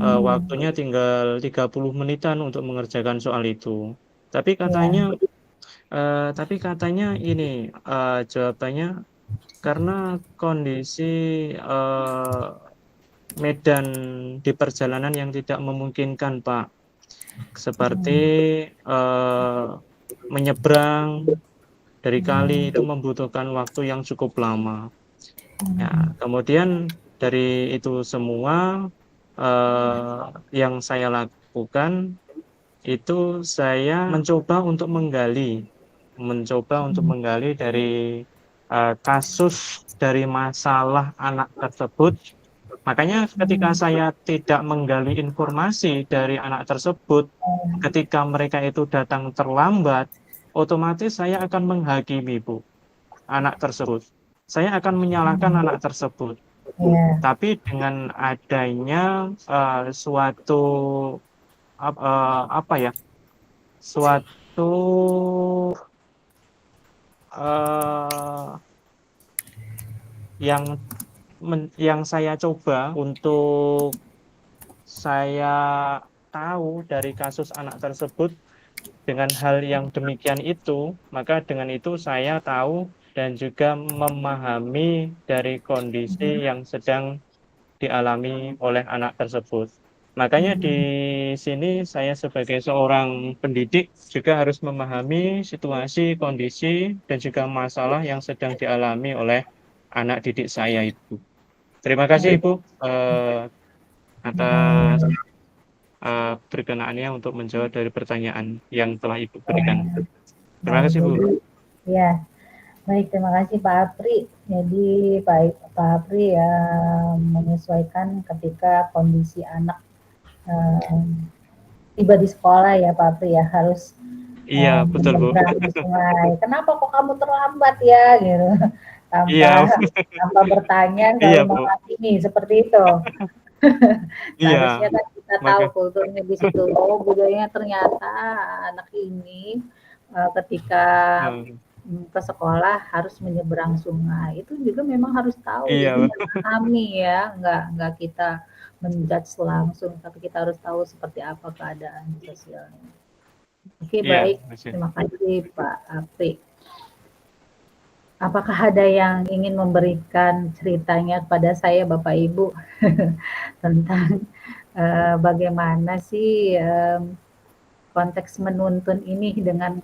Waktunya tinggal 30 menitan untuk mengerjakan soal itu. Tapi katanya ini jawabannya karena kondisi medan di perjalanan yang tidak memungkinkan Pak, seperti menyeberang dari kali itu membutuhkan waktu yang cukup lama. Ya, kemudian dari itu semua yang saya lakukan itu saya mencoba untuk menggali dari kasus dari masalah anak tersebut. Makanya ketika saya tidak menggali informasi dari anak tersebut, ketika mereka itu datang terlambat, otomatis saya akan menghakimi Bu, anak tersebut. Saya akan menyalahkan anak tersebut. Tapi dengan adanya suatu yang saya coba untuk saya tahu dari kasus anak tersebut dengan hal yang demikian itu, maka dengan itu saya tahu dan juga memahami dari kondisi yang sedang dialami oleh anak tersebut. Makanya di sini saya sebagai seorang pendidik juga harus memahami situasi, kondisi, dan juga masalah yang sedang dialami oleh anak didik saya itu. Terima kasih Ibu atas berkenaannya untuk menjawab dari pertanyaan yang telah Ibu berikan. Terima kasih Bu. Ya, baik, terima kasih Pak Apri. Jadi Pak Apri menyesuaikan ketika kondisi anak tiba di sekolah ya Pak Apri ya, harus betul Bu. Sungai. Kenapa kok kamu terlambat ya gitu. Tanpa bertanya, selalu menghakimi seperti itu. Seharusnya kan kita tahu kulturnya di situ. Oh, budayanya ternyata anak ini ketika ke sekolah harus menyeberang sungai. Itu juga memang harus tahu, memahami ya, enggak kita menjudge langsung, tapi kita harus tahu seperti apa keadaan sosialnya. Oke, baik. Terima kasih Pak Apri. Apakah ada yang ingin memberikan ceritanya kepada saya Bapak Ibu tentang bagaimana sih konteks menuntun ini dengan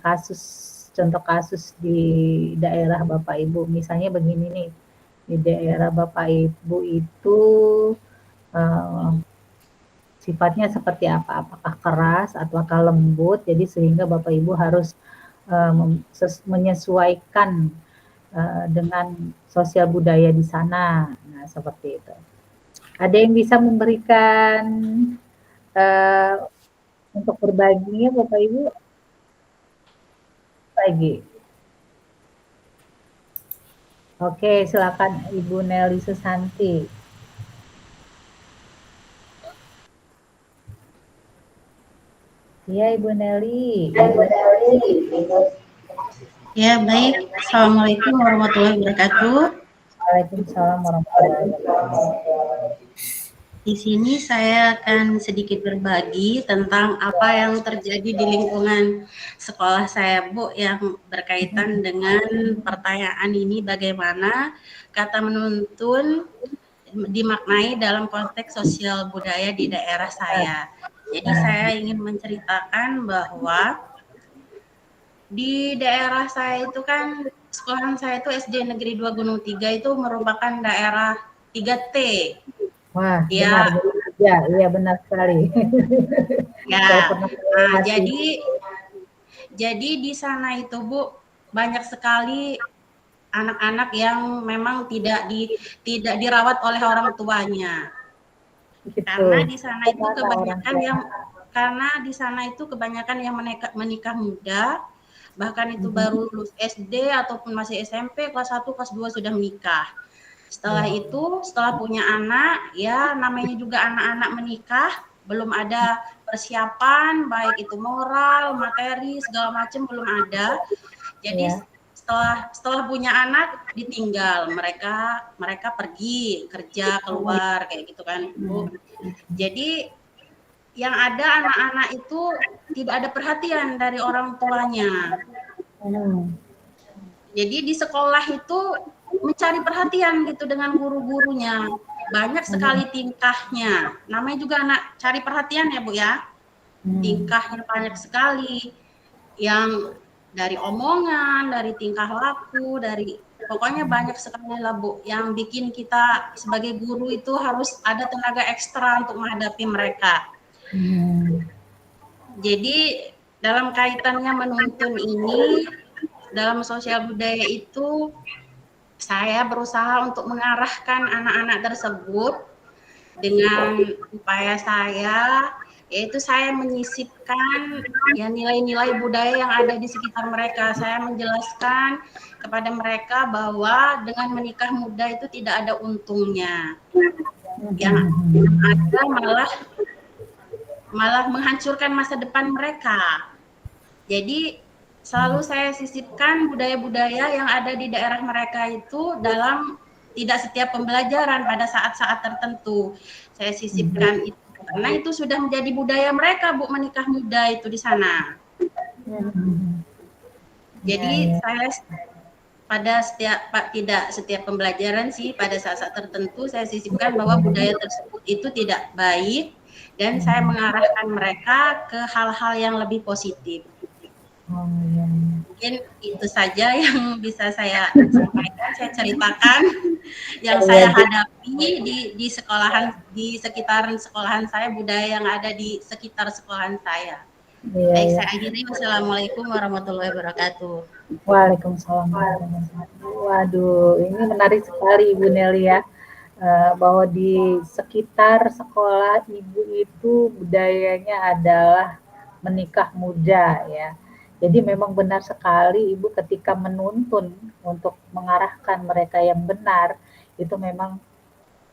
contoh kasus di daerah Bapak Ibu. Misalnya begini nih, di daerah Bapak Ibu itu sifatnya seperti apa? Apakah keras ataukah lembut? Jadi sehingga Bapak Ibu harus menyesuaikan dengan sosial budaya di sana. Nah, seperti itu. Ada yang bisa memberikan untuk berbaginya Bapak Ibu? Lagi. Oke, silakan Ibu Nelly Susanti. Iya, Ibu Nelly. Ya, baik. Assalamualaikum warahmatullahi wabarakatuh. Waalaikumsalam warahmatullahi wabarakatuh. Di sini saya akan sedikit berbagi tentang apa yang terjadi di lingkungan sekolah saya, Bu, yang berkaitan dengan pertanyaan ini, bagaimana kata menuntun dimaknai dalam konteks sosial budaya di daerah saya. Jadi saya ingin menceritakan bahwa di daerah saya itu kan, sekolahan saya itu SD Negeri 2 Gunung 3 itu merupakan daerah 3T. Wah, ya, benar. Ya, iya benar sekali. Ya, nah, jadi di sana itu, Bu, banyak sekali anak-anak yang memang tidak dirawat oleh orang tuanya. Gitu. Karena di sana itu kebanyakan yang menikah muda, bahkan itu baru lulus SD ataupun masih SMP, kelas 1, kelas 2 sudah menikah. Setelah itu, setelah punya anak, ya namanya juga anak-anak menikah, belum ada persiapan, baik itu moral, materi, segala macam belum ada. Jadi setelah punya anak ditinggal, mereka pergi kerja keluar kayak gitu kan, Bu. Jadi yang ada anak-anak itu tidak ada perhatian dari orang tuanya. Jadi di sekolah itu mencari perhatian gitu dengan guru-gurunya. Banyak sekali tingkahnya. Namanya juga anak cari perhatian ya, Bu ya. Tingkahnya banyak sekali. Yang dari omongan, dari tingkah laku, dari pokoknya banyak sekali lah, Bu, yang bikin kita sebagai guru itu harus ada tenaga ekstra untuk menghadapi mereka. Jadi dalam kaitannya menuntun ini, dalam sosial budaya itu saya berusaha untuk mengarahkan anak-anak tersebut dengan upaya saya, yaitu saya menyisipkan ya nilai-nilai budaya yang ada di sekitar mereka. Saya menjelaskan kepada mereka bahwa dengan menikah muda itu tidak ada untungnya. Yang ada malah menghancurkan masa depan mereka. Jadi selalu saya sisipkan budaya-budaya yang ada di daerah mereka itu dalam tidak setiap pembelajaran, pada saat-saat tertentu. Saya sisipkan itu karena itu sudah menjadi budaya mereka, Bu, menikah muda itu di sana. Jadi saya tidak setiap pembelajaran sih, pada saat-saat tertentu saya sisipkan bahwa budaya tersebut itu tidak baik dan saya mengarahkan mereka ke hal-hal yang lebih positif. Mungkin itu saja yang bisa saya sampaikan, saya ceritakan yang saya hadapi di sekolahan, di sekitaran sekolahan saya, budaya yang ada di sekitar sekolahan saya. Baik, saya akhiri. Wassalamualaikum warahmatullahi wabarakatuh. Waalaikumsalam warahmatullahi wabarakatuh. Waduh, ini menarik sekali Ibu Nelly ya, bahwa di sekitar sekolah Ibu itu budayanya adalah menikah muda ya. Jadi memang benar sekali Ibu ketika menuntun untuk mengarahkan mereka yang benar, itu memang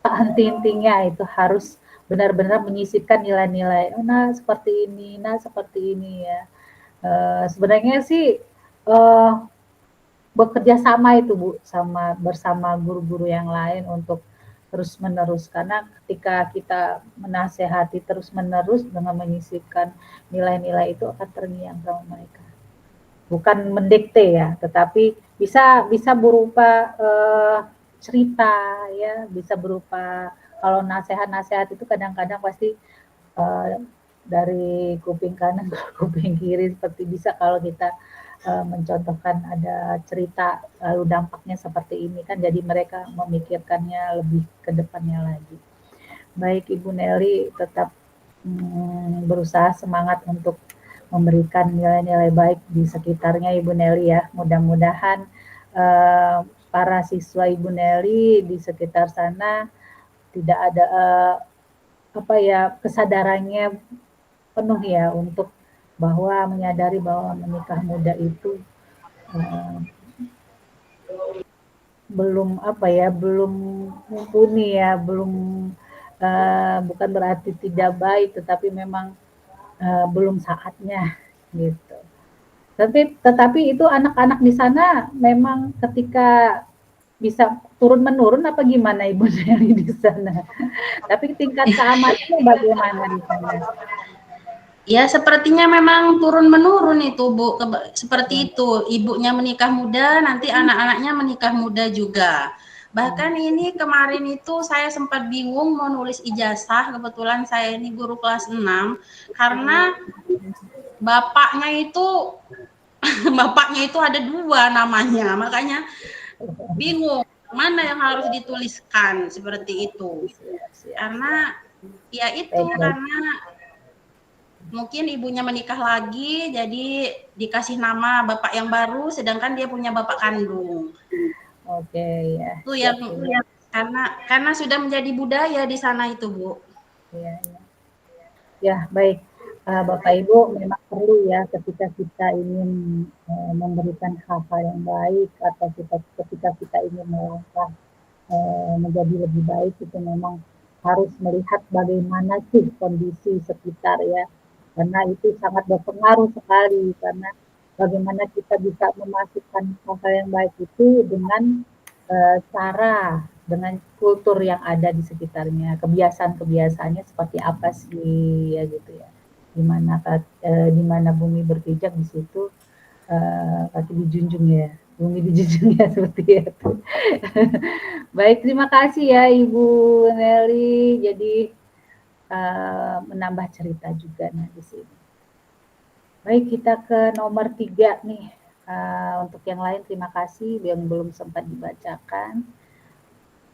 henti-hentinya itu harus benar-benar menyisipkan nilai-nilai, nah seperti ini ya. Sebenarnya sih bekerja sama itu, Bu, bersama guru-guru yang lain untuk terus-menerus, karena ketika kita menasehati terus-menerus dengan menyisipkan nilai-nilai itu akan terngiang sama mereka. Bukan mendikte ya, tetapi bisa berupa cerita ya, bisa berupa, kalau nasihat-nasihat itu kadang-kadang pasti dari kuping kanan ke kuping kiri, seperti bisa kalau kita mencontohkan ada cerita lalu dampaknya seperti ini kan, jadi mereka memikirkannya lebih ke depannya lagi. Baik Ibu Nelly, tetap berusaha semangat untuk memberikan nilai-nilai baik di sekitarnya Ibu Nelly ya. Mudah-mudahan para siswa Ibu Nelly di sekitar sana tidak ada kesadarannya penuh ya, untuk bahwa menyadari bahwa menikah muda itu belum mumpuni ya, bukan berarti tidak baik, tetapi memang belum saatnya gitu. Tetapi itu anak-anak di sana memang ketika bisa turun menurun apa gimana Ibu Nelly di sana? Tapi tingkat keamanannya bagaimana di sana? Ya, sepertinya memang turun-menurun itu, Bu. Seperti itu, ibunya menikah muda, nanti anak-anaknya menikah muda juga. Bahkan ini kemarin itu saya sempat bingung mau nulis ijazah, kebetulan saya ini guru kelas 6, karena bapaknya itu bapaknya itu ada 2 namanya, makanya bingung mana yang harus dituliskan seperti itu. Karena ya itu, karena mungkin ibunya menikah lagi, jadi dikasih nama bapak yang baru, sedangkan dia punya bapak kandung. Oke, ya. Itu yang karena sudah menjadi budaya di sana itu, Bu. Ya, ya. Ya, baik. Bapak Ibu, memang perlu ya ketika kita ingin memberikan hal-hal yang baik atau ketika kita ingin melangkah menjadi lebih baik, itu memang harus melihat bagaimana sih kondisi sekitar ya. Karena itu sangat berpengaruh sekali, karena bagaimana kita bisa memasukkan hal-hal yang baik itu dengan cara, dengan kultur yang ada di sekitarnya, kebiasaan-kebiasaannya seperti apa sih ya gitu ya. Di mana bumi berpijak, di situ kaki dijunjung ya, bumi dijunjung ya, seperti itu. Baik, terima kasih ya Ibu Nelly. Jadi menambah cerita juga nah di sini. Baik, kita ke nomor 3 nih. Untuk yang lain terima kasih yang belum sempat dibacakan.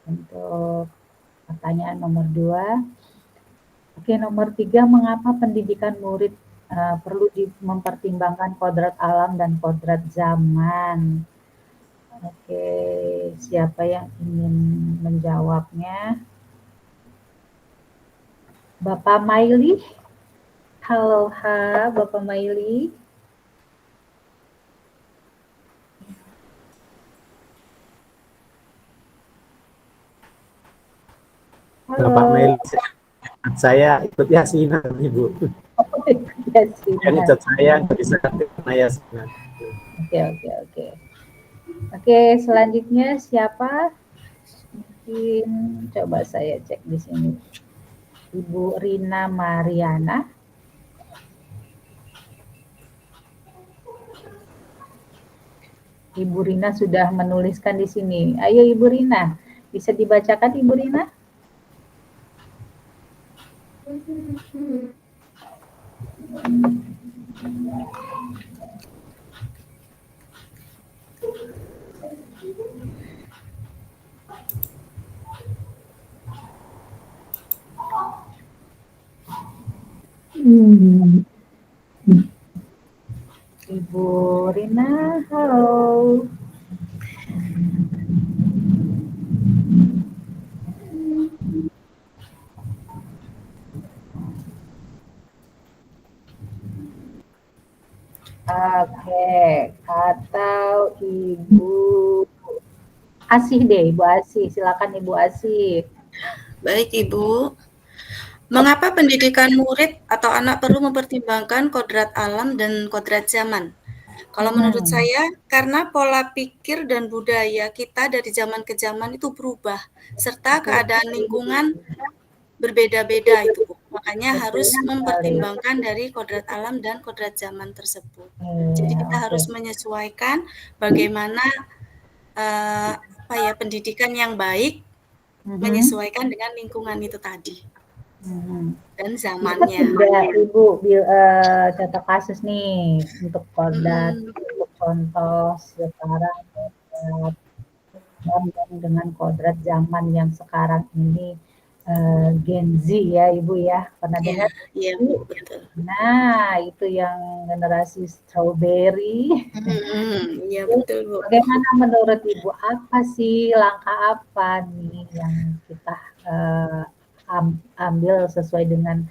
Untuk pertanyaan nomor 2. Oke, nomor 3, mengapa pendidikan murid perlu mempertimbangkan kodrat alam dan kodrat zaman? Oke, siapa yang ingin menjawabnya? Bapak Maili? Halo, Bapak Maili. Halo. Bapak Maili, saya ikut yasinan, Ibu. Jadi saya bisa yasinan. Oke. Oke, selanjutnya siapa? Mungkin coba saya cek di sini. Ibu Rina Mariana. Ibu Rina sudah menuliskan di sini. Ayo Ibu Rina, bisa dibacakan Ibu Rina? Ibu Rina, halo. Oke, atau Ibu Asih deh, Ibu Asih. Silakan Ibu Asih. Baik, Ibu. Mengapa pendidikan murid atau anak perlu mempertimbangkan kodrat alam dan kodrat zaman? Kalau menurut saya, karena pola pikir dan budaya kita dari zaman ke zaman itu berubah, serta keadaan lingkungan berbeda-beda itu, Bu. Makanya harus mempertimbangkan dari kodrat alam dan kodrat zaman tersebut. Jadi kita harus menyesuaikan bagaimana pendidikan yang baik menyesuaikan dengan lingkungan itu tadi. Dan zamannya. Ibu contoh kasus nih untuk kodrat, untuk contoh sekarang dengan kodrat zaman yang sekarang ini Gen Z ya Ibu ya, pernah dengar? Iya, Bu, betul. Nah, itu yang generasi strawberry. Iya, betul, Bu. Bagaimana menurut Ibu, apa sih langkah apa nih yang kita ambil sesuai dengan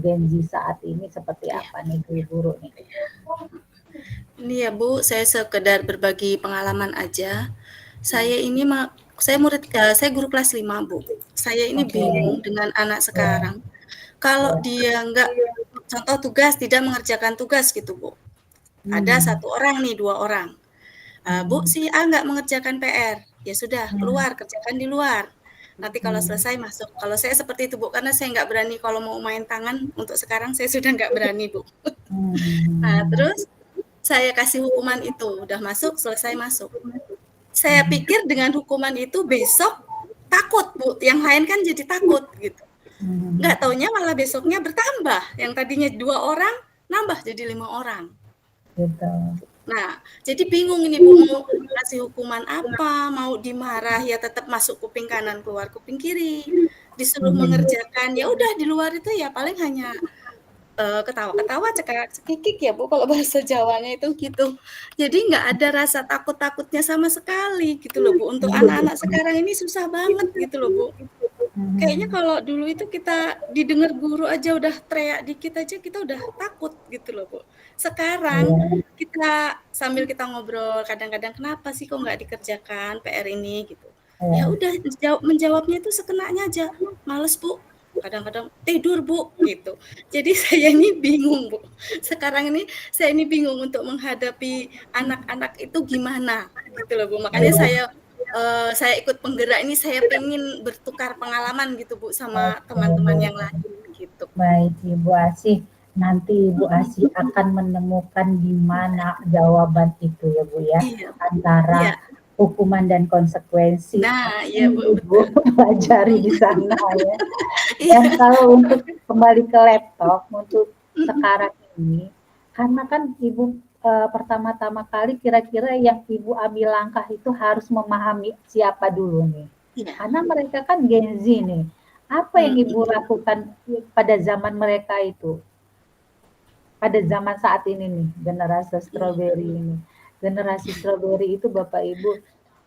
Gen Z saat ini, seperti apa nih guru nih? Ini ya Bu, saya sekedar berbagi pengalaman aja. Saya ini saya guru kelas 5 Bu. Saya ini bingung dengan anak sekarang. Kalau dia enggak contoh tugas tidak mengerjakan tugas gitu Bu. Ada 1 orang nih, 2 orang. Bu, si A nggak mengerjakan PR, ya sudah keluar, kerjakan di luar. Nanti kalau selesai masuk. Kalau saya seperti itu, Bu, karena saya nggak berani kalau mau main tangan, untuk sekarang saya sudah nggak berani, Bu. Nah, terus saya kasih hukuman itu, udah masuk, selesai masuk. Saya pikir dengan hukuman itu besok takut, Bu, yang lain kan jadi takut gitu. Nggak taunya malah besoknya bertambah, yang tadinya 2 orang nambah jadi 5 orang. Gitu. Nah, jadi bingung ini Bu, mau kasih hukuman apa, mau dimarah ya tetap masuk kuping kanan, keluar kuping kiri. Disuruh mengerjakan, ya udah di luar itu ya paling hanya ketawa-ketawa, cekak-cekikik ya Bu, kalau bahasa Jawanya itu gitu. Jadi nggak ada rasa takut-takutnya sama sekali gitu loh Bu. Untuk anak-anak sekarang ini susah banget gitu loh Bu. Kayaknya kalau dulu itu kita didengar guru aja udah teriak dikit aja kita udah takut gitu loh Bu. Sekarang kita sambil kita ngobrol kadang-kadang kenapa sih kok nggak dikerjakan PR ini gitu. Ya udah menjawabnya itu sekenanya aja. Males Bu. Kadang-kadang tidur Bu gitu. Jadi saya ini bingung Bu. Sekarang ini saya ini bingung untuk menghadapi anak-anak itu gimana gitu loh Bu. Makanya saya ikut penggerak ini, saya pengen bertukar pengalaman gitu Bu sama teman-teman yang lain gitu. Baik Ibu Asih, nanti Ibu Asih akan menemukan di mana jawaban itu ya Bu ya, antara hukuman dan konsekuensi. Nah, iya Bu, Ibu pelajari di sana ya. Dan kalau untuk kembali ke laptop untuk sekarang ini, karena kan Ibu pertama-tama kali kira-kira yang Ibu ambil langkah itu harus memahami siapa dulu nih. Karena mereka kan Gen Z nih. Apa yang Ibu lakukan pada zaman mereka itu? Pada zaman saat ini nih, generasi strawberry ini. Generasi strawberry itu Bapak Ibu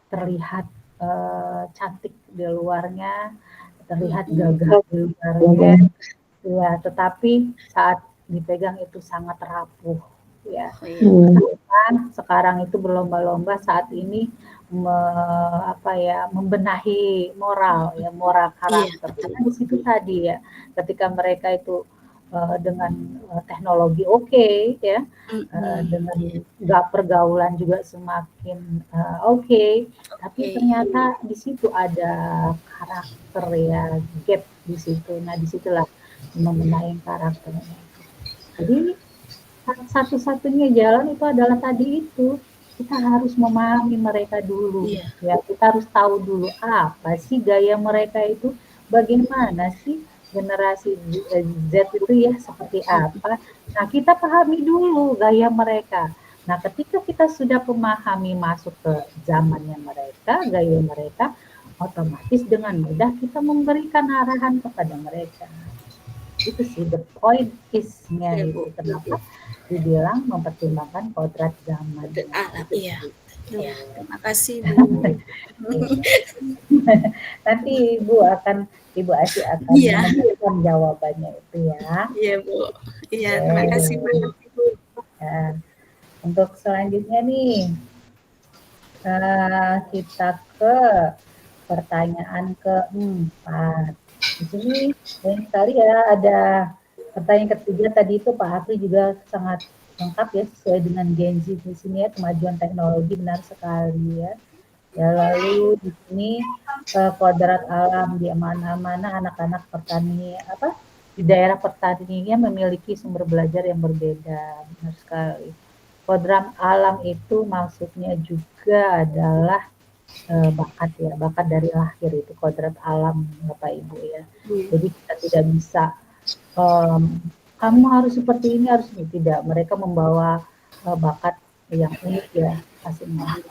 terlihat cantik di luarnya, terlihat gagah di luarnya, ya, tetapi saat dipegang itu sangat rapuh. Ya, sekarang itu berlomba-lomba saat ini membenahi moral ya, moral karakter. Karena di situ tadi ya, ketika mereka itu dengan teknologi ya, dengan pergaulan juga semakin oke, tapi ternyata di situ ada karakter ya, gap di situ. Nah, disitulah membenahi karakternya. Jadi satu-satunya jalan itu adalah tadi itu, kita harus memahami mereka dulu ya, kita harus tahu dulu apa sih gaya mereka itu, bagaimana sih generasi Z itu ya seperti apa. Nah, kita pahami dulu gaya mereka. Nah, ketika kita sudah memahami, masuk ke zamannya mereka, gaya mereka, otomatis dengan mudah kita memberikan arahan kepada mereka. Itu sih the point is-nya itu. Kenapa dibilang mempertimbangkan kodrat zaman. Iya. Ya, terima kasih Bu. Nanti Ibu Asih akan memberikan jawabannya itu ya. Iya Bu. Iya, terima kasih Bu. Ya. Untuk selanjutnya nih, kita ke pertanyaan keempat. Di sini banyak sekali ya, ada pertanyaan ketiga tadi itu Pak Hakri juga sangat lengkap ya, sesuai dengan Gen Z di sini ya, kemajuan teknologi, benar sekali ya. Ya, lalu di sini kodrat alam di mana-mana anak-anak petani di daerah pertaniannya memiliki sumber belajar yang berbeda, benar sekali. Kodrat alam itu maksudnya juga adalah bakat ya, bakat dari lahir itu kodrat alam Bapak Ibu ya. Jadi kita tidak bisa kamu harus seperti ini, harus ini, tidak. Mereka membawa bakat yang unik ya masing-masing.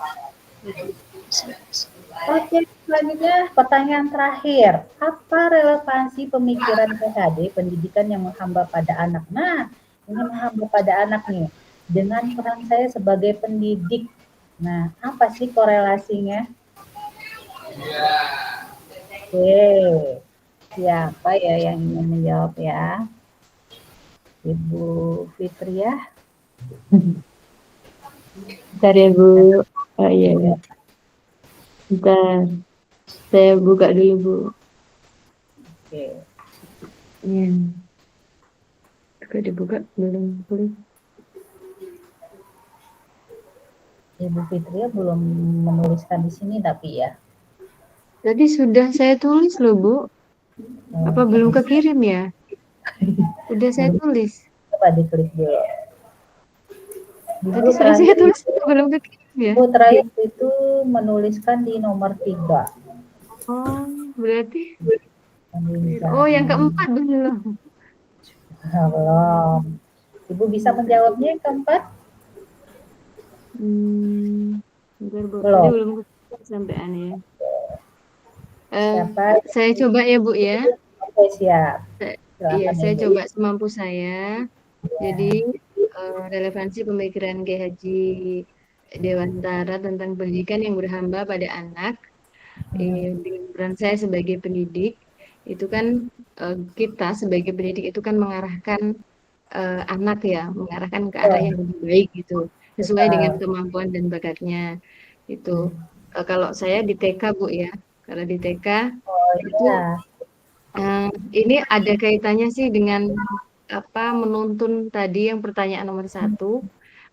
Oke, selanjutnya pertanyaan terakhir. Apa relevansi pemikiran PHD, pendidikan yang menghamba pada anak? Nah, ini menghamba pada anak nih, dengan peran saya sebagai pendidik. Nah, apa sih korelasinya? Oke, siapa ya yang ingin menjawab ya? Ibu Fitria. Bentar ya Bu. Oh iya ya. Bentar. Saya buka dulu Bu. Oke. Oke, dibuka belum boleh. Ibu Fitria belum menuliskan di sini tapi ya. Tadi sudah saya tulis loh, Bu. Apa belum kekirim ya? Udah saya tulis. Coba diklik dulu. Tadi sudah saya tulis, belum kekirim ya? Ibu terakhir itu menuliskan di nomor 3. Oh, berarti. Oh, yang keempat belum. Belum. Ibu bisa menjawabnya yang keempat? Bentar, Bu. Belum. Tadi belum kekirim sampai aneh. Saya coba ya, Bu ya. Oke, siap. Iya, saya coba semampu saya. Jadi relevansi pemikiran Kiai Haji Dewantara tentang pendidikan yang berhamba pada anak. Dengan peran saya sebagai pendidik, itu kan kita sebagai pendidik itu kan mengarahkan anak ya, mengarahkan ke arah yang lebih baik gitu, sesuai dengan kemampuan dan bakatnya. Itu kalau saya di TK, Bu ya. Kalau di TK itu ini ada kaitannya sih dengan apa menuntun tadi yang pertanyaan nomor 1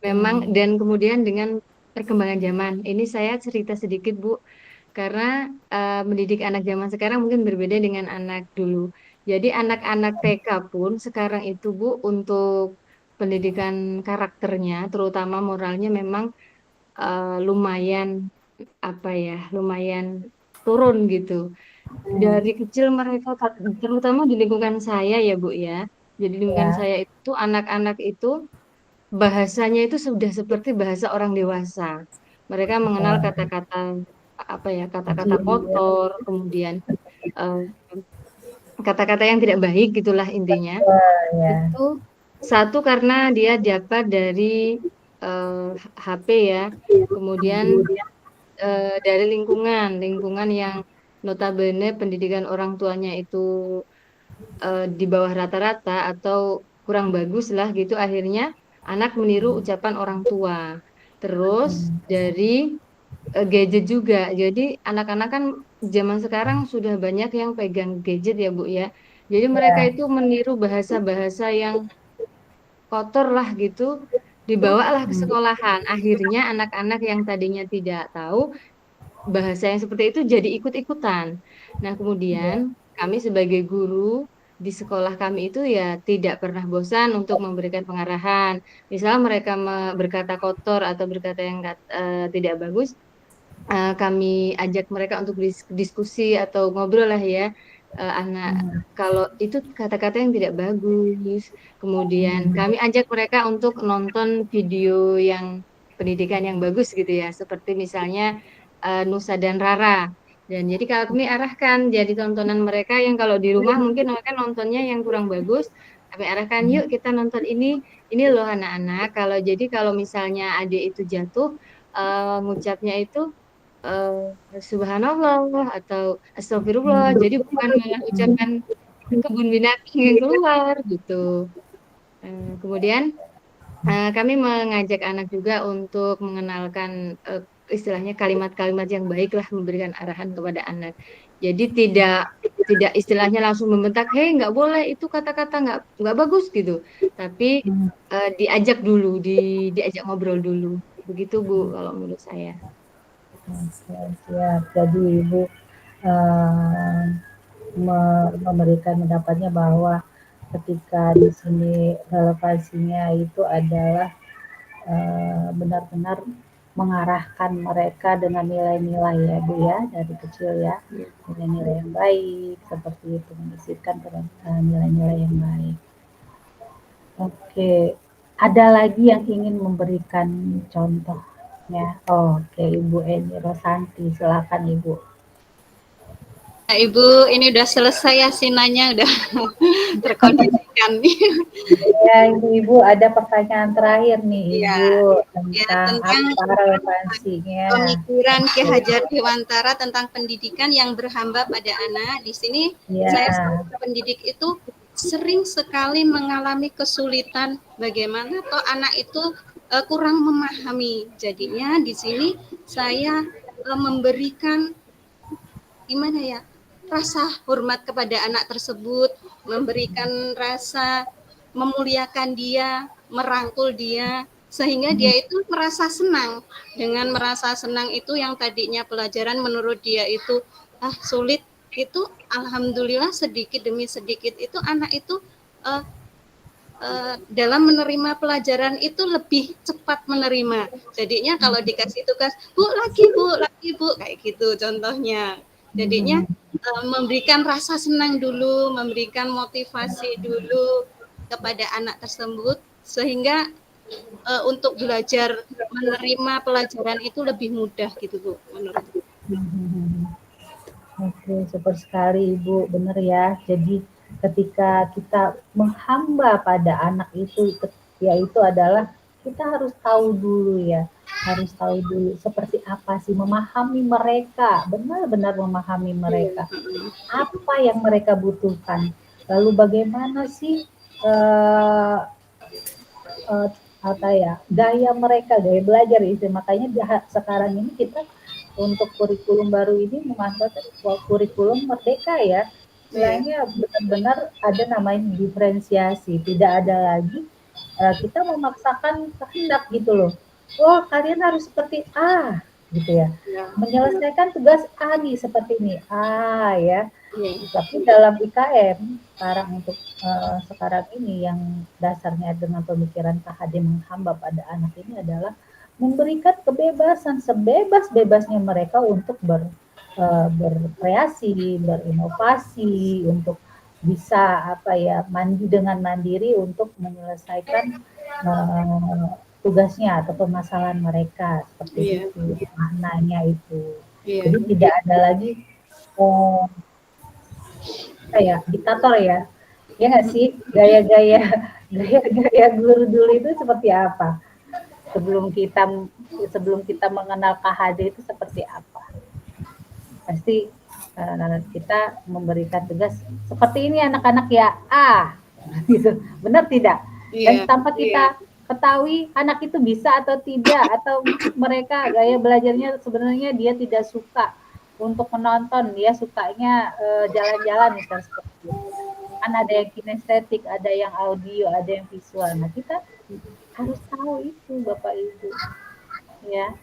memang, dan kemudian dengan perkembangan zaman. Ini saya cerita sedikit, Bu, karena mendidik anak zaman sekarang mungkin berbeda dengan anak dulu. Jadi anak-anak TK pun sekarang itu, Bu, untuk pendidikan karakternya terutama moralnya memang lumayan apa ya, lumayan turun gitu. Dari kecil mereka, terutama di lingkungan saya ya, Bu ya. Jadi lingkungan saya itu anak-anak itu bahasanya itu sudah seperti bahasa orang dewasa. Mereka mengenal kata-kata apa ya, kata-kata kotor, kemudian kata-kata yang tidak baik gitulah intinya. Itu satu karena dia dapat dari HP ya, kemudian dari lingkungan yang notabene pendidikan orang tuanya itu di bawah rata-rata atau kurang bagus lah gitu, akhirnya anak meniru ucapan orang tua. Terus dari gadget juga. Jadi anak-anak kan zaman sekarang sudah banyak yang pegang gadget ya, Bu ya. Jadi mereka itu meniru bahasa-bahasa yang kotor lah gitu, dibawalah ke sekolahan. Akhirnya anak-anak yang tadinya tidak tahu bahasa yang seperti itu jadi ikut-ikutan. Nah, kemudian kami sebagai guru di sekolah kami itu ya tidak pernah bosan untuk memberikan pengarahan. Misal mereka berkata kotor atau berkata yang tidak bagus, kami ajak mereka untuk diskusi atau ngobrol lah ya. Anak kalau itu kata-kata yang tidak bagus. Kemudian kami ajak mereka untuk nonton video yang pendidikan yang bagus gitu ya, seperti misalnya Nusa dan Rara. Dan jadi kalau kami arahkan jadi tontonan mereka yang kalau di rumah mungkin mereka nontonnya yang kurang bagus, kami arahkan yuk kita nonton ini loh anak-anak. Kalau misalnya adik itu jatuh, ngucapnya itu subhanallah atau astagfirullah. Jadi bukan malah ucapan kebun binatang yang keluar gitu. Kemudian kami mengajak anak juga untuk mengenalkan istilahnya kalimat-kalimat yang baik lah, memberikan arahan kepada anak. Jadi tidak istilahnya langsung membentak, hei nggak boleh itu kata-kata nggak bagus gitu. Tapi diajak dulu, diajak ngobrol dulu. Begitu, Bu, kalau menurut saya. Siap. Jadi Ibu memberikan pendapatnya bahwa ketika di sini relevansinya itu adalah benar-benar mengarahkan mereka dengan nilai-nilai ya, Bu ya, dari kecil ya, nilai-nilai yang baik seperti itu, menyisipkan nilai-nilai yang baik. Oke, ada lagi yang ingin memberikan contoh? Ya, oke, Ibu Eni Rosanti, silakan Ibu. Nah, Ibu, ini udah selesai asinannya, udah terkondisikan nih. Ya, Ibu ada pertanyaan terakhir nih, Ibu, tentang apa relevansinya. Pemikiran Ki Hajar Dewantara tentang pendidikan yang berhamba pada anak. Di sini saya sebagai pendidik itu sering sekali mengalami kesulitan bagaimana toh anak itu kurang memahami. Jadinya di sini saya memberikan gimana ya, rasa hormat kepada anak tersebut, memberikan rasa memuliakan dia, merangkul dia, sehingga dia itu merasa senang. Dengan merasa senang itu yang tadinya pelajaran menurut dia itu sulit, itu alhamdulillah sedikit demi sedikit itu anak itu dalam menerima pelajaran itu lebih cepat menerima. Jadinya kalau dikasih tugas, Bu, lagi Bu, kayak gitu contohnya. Jadinya memberikan rasa senang dulu, memberikan motivasi dulu kepada anak tersebut, sehingga untuk belajar menerima pelajaran itu lebih mudah gitu Bu, menurut Bu. Oke, super sekali Ibu, benar ya. Jadi ketika kita menghamba pada anak itu, yaitu adalah kita harus tahu dulu ya, harus tahu dulu seperti apa sih, memahami mereka, benar-benar memahami mereka, apa yang mereka butuhkan, lalu bagaimana sih gaya mereka, gaya belajar itu. Makanya sekarang ini kita untuk kurikulum baru ini memanfaatkan kurikulum merdeka ya. Istilahnya benar-benar ada namanya diferensiasi, tidak ada lagi kita memaksakan kehendak gitu loh. Oh, kalian harus seperti A gitu ya. Menyelesaikan tugas A nih seperti ini. Ya. Tapi dalam IKM sekarang untuk sekarang ini yang dasarnya dengan pemikiran KHD menghamba pada anak ini adalah memberikan kebebasan sebebas-bebasnya mereka untuk berkreasi, berinovasi, untuk bisa dengan mandiri untuk menyelesaikan tugasnya atau permasalahan mereka seperti itu maknanya itu. Jadi tidak ada lagi diktator ya nggak sih, gaya guru dulu itu seperti apa? Sebelum kita mengenal KHD itu seperti apa? Pasti kita memberikan tugas seperti ini anak-anak ya, gitu. Benar tidak? Dan tanpa kita ketahui anak itu bisa atau tidak, atau mereka gaya belajarnya sebenarnya dia tidak suka untuk menonton, dia sukanya jalan-jalan misalnya seperti itu. Kan ada yang kinestetik, ada yang audio, ada yang visual. Nah, kita harus tahu itu Bapak Ibu. Ya.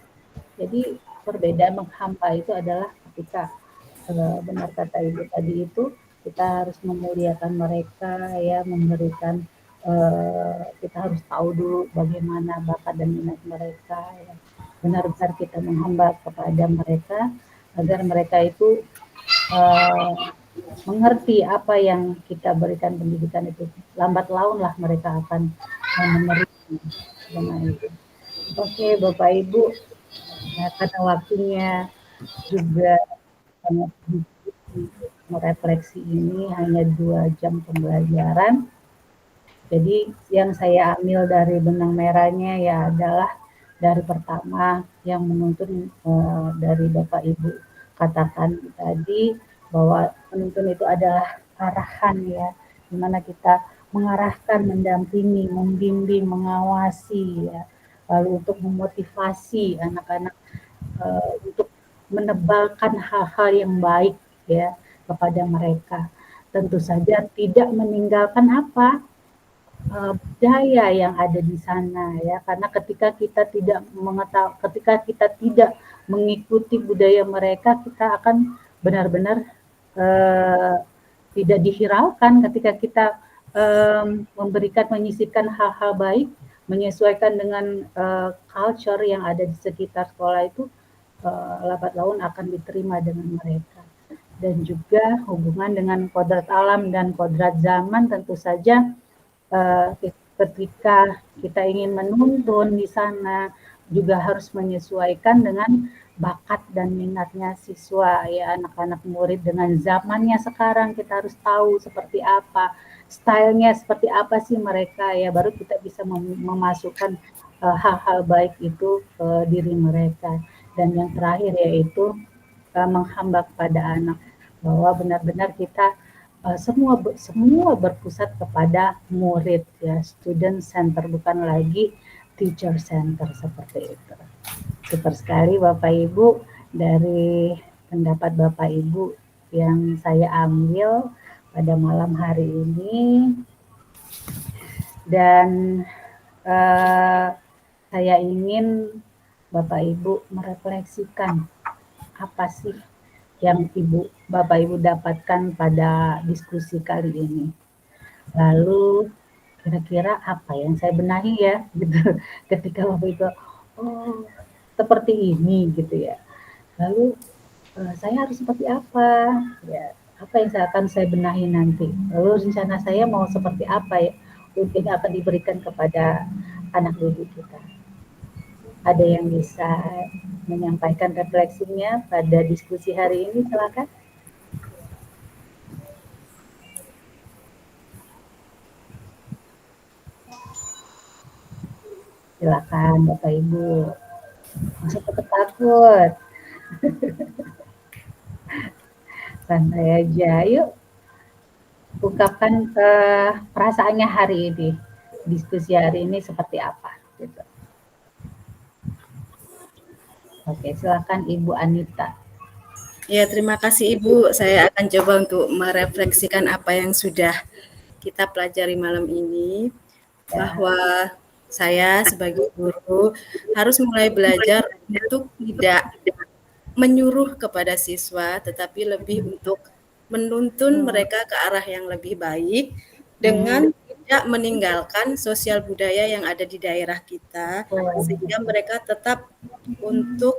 Jadi perbedaan menghamba itu adalah ketika benar kata Ibu tadi itu, kita harus memuliakan mereka ya, memberikan kita harus tahu dulu bagaimana bakat dan minat mereka ya. Benar-benar kita menghamba kepada mereka agar mereka itu mengerti apa yang kita berikan pendidikan itu. Lambat laun lah mereka akan menerima itu. Oke, Bapak Ibu, karena waktunya juga merefleksi ini hanya 2 jam pembelajaran. Jadi yang saya ambil dari benang merahnya ya adalah dari pertama yang menuntun dari Bapak Ibu katakan tadi bahwa menuntun itu adalah arahan ya, di mana kita mengarahkan, mendampingi, membimbing, mengawasi ya, lalu untuk memotivasi anak-anak untuk menebalkan hal-hal yang baik ya kepada mereka. Tentu saja tidak meninggalkan budaya yang ada di sana ya, karena ketika kita tidak mengikuti budaya mereka, kita akan benar-benar tidak dihiraukan ketika kita menyisipkan hal-hal baik, menyesuaikan dengan culture yang ada di sekitar sekolah itu, lambat laun akan diterima dengan mereka. Dan juga hubungan dengan kodrat alam dan kodrat zaman, tentu saja ketika kita ingin menuntun di sana juga harus menyesuaikan dengan bakat dan minatnya siswa ya, anak-anak murid dengan zamannya sekarang. Kita harus tahu seperti apa stylenya, seperti apa sih mereka ya, baru kita bisa memasukkan hal-hal baik itu ke diri mereka. Dan yang terakhir yaitu menghamba kepada anak, bahwa benar-benar kita semua berpusat kepada murid ya, student center, bukan lagi teacher center seperti itu. Super sekali Bapak Ibu dari pendapat Bapak Ibu yang saya ambil pada malam hari ini. Dan saya ingin Bapak Ibu merefleksikan apa sih yang Bapak Ibu dapatkan pada diskusi kali ini. Lalu kira-kira apa yang saya benahi ya gitu ketika Bapak Ibu oh seperti ini gitu ya. Lalu saya harus seperti apa ya, apa yang akan saya benahi nanti, lalu rencana saya mau seperti apa ya mungkin akan diberikan kepada anak didik kita. Ada yang bisa menyampaikan refleksinya pada diskusi hari ini, silakan. Silakan Bapak Ibu, masuk takut. Santai aja, yuk ungkapkan perasaannya hari ini, diskusi hari ini seperti apa gitu. Oke, silakan Ibu Anita. Ya, terima kasih Ibu. Saya akan coba untuk merefleksikan apa yang sudah kita pelajari malam ini, bahwa saya sebagai guru harus mulai belajar untuk tidak menyuruh kepada siswa, tetapi lebih untuk menuntun mereka ke arah yang lebih baik dengan tidak meninggalkan sosial budaya yang ada di daerah kita, sehingga mereka tetap untuk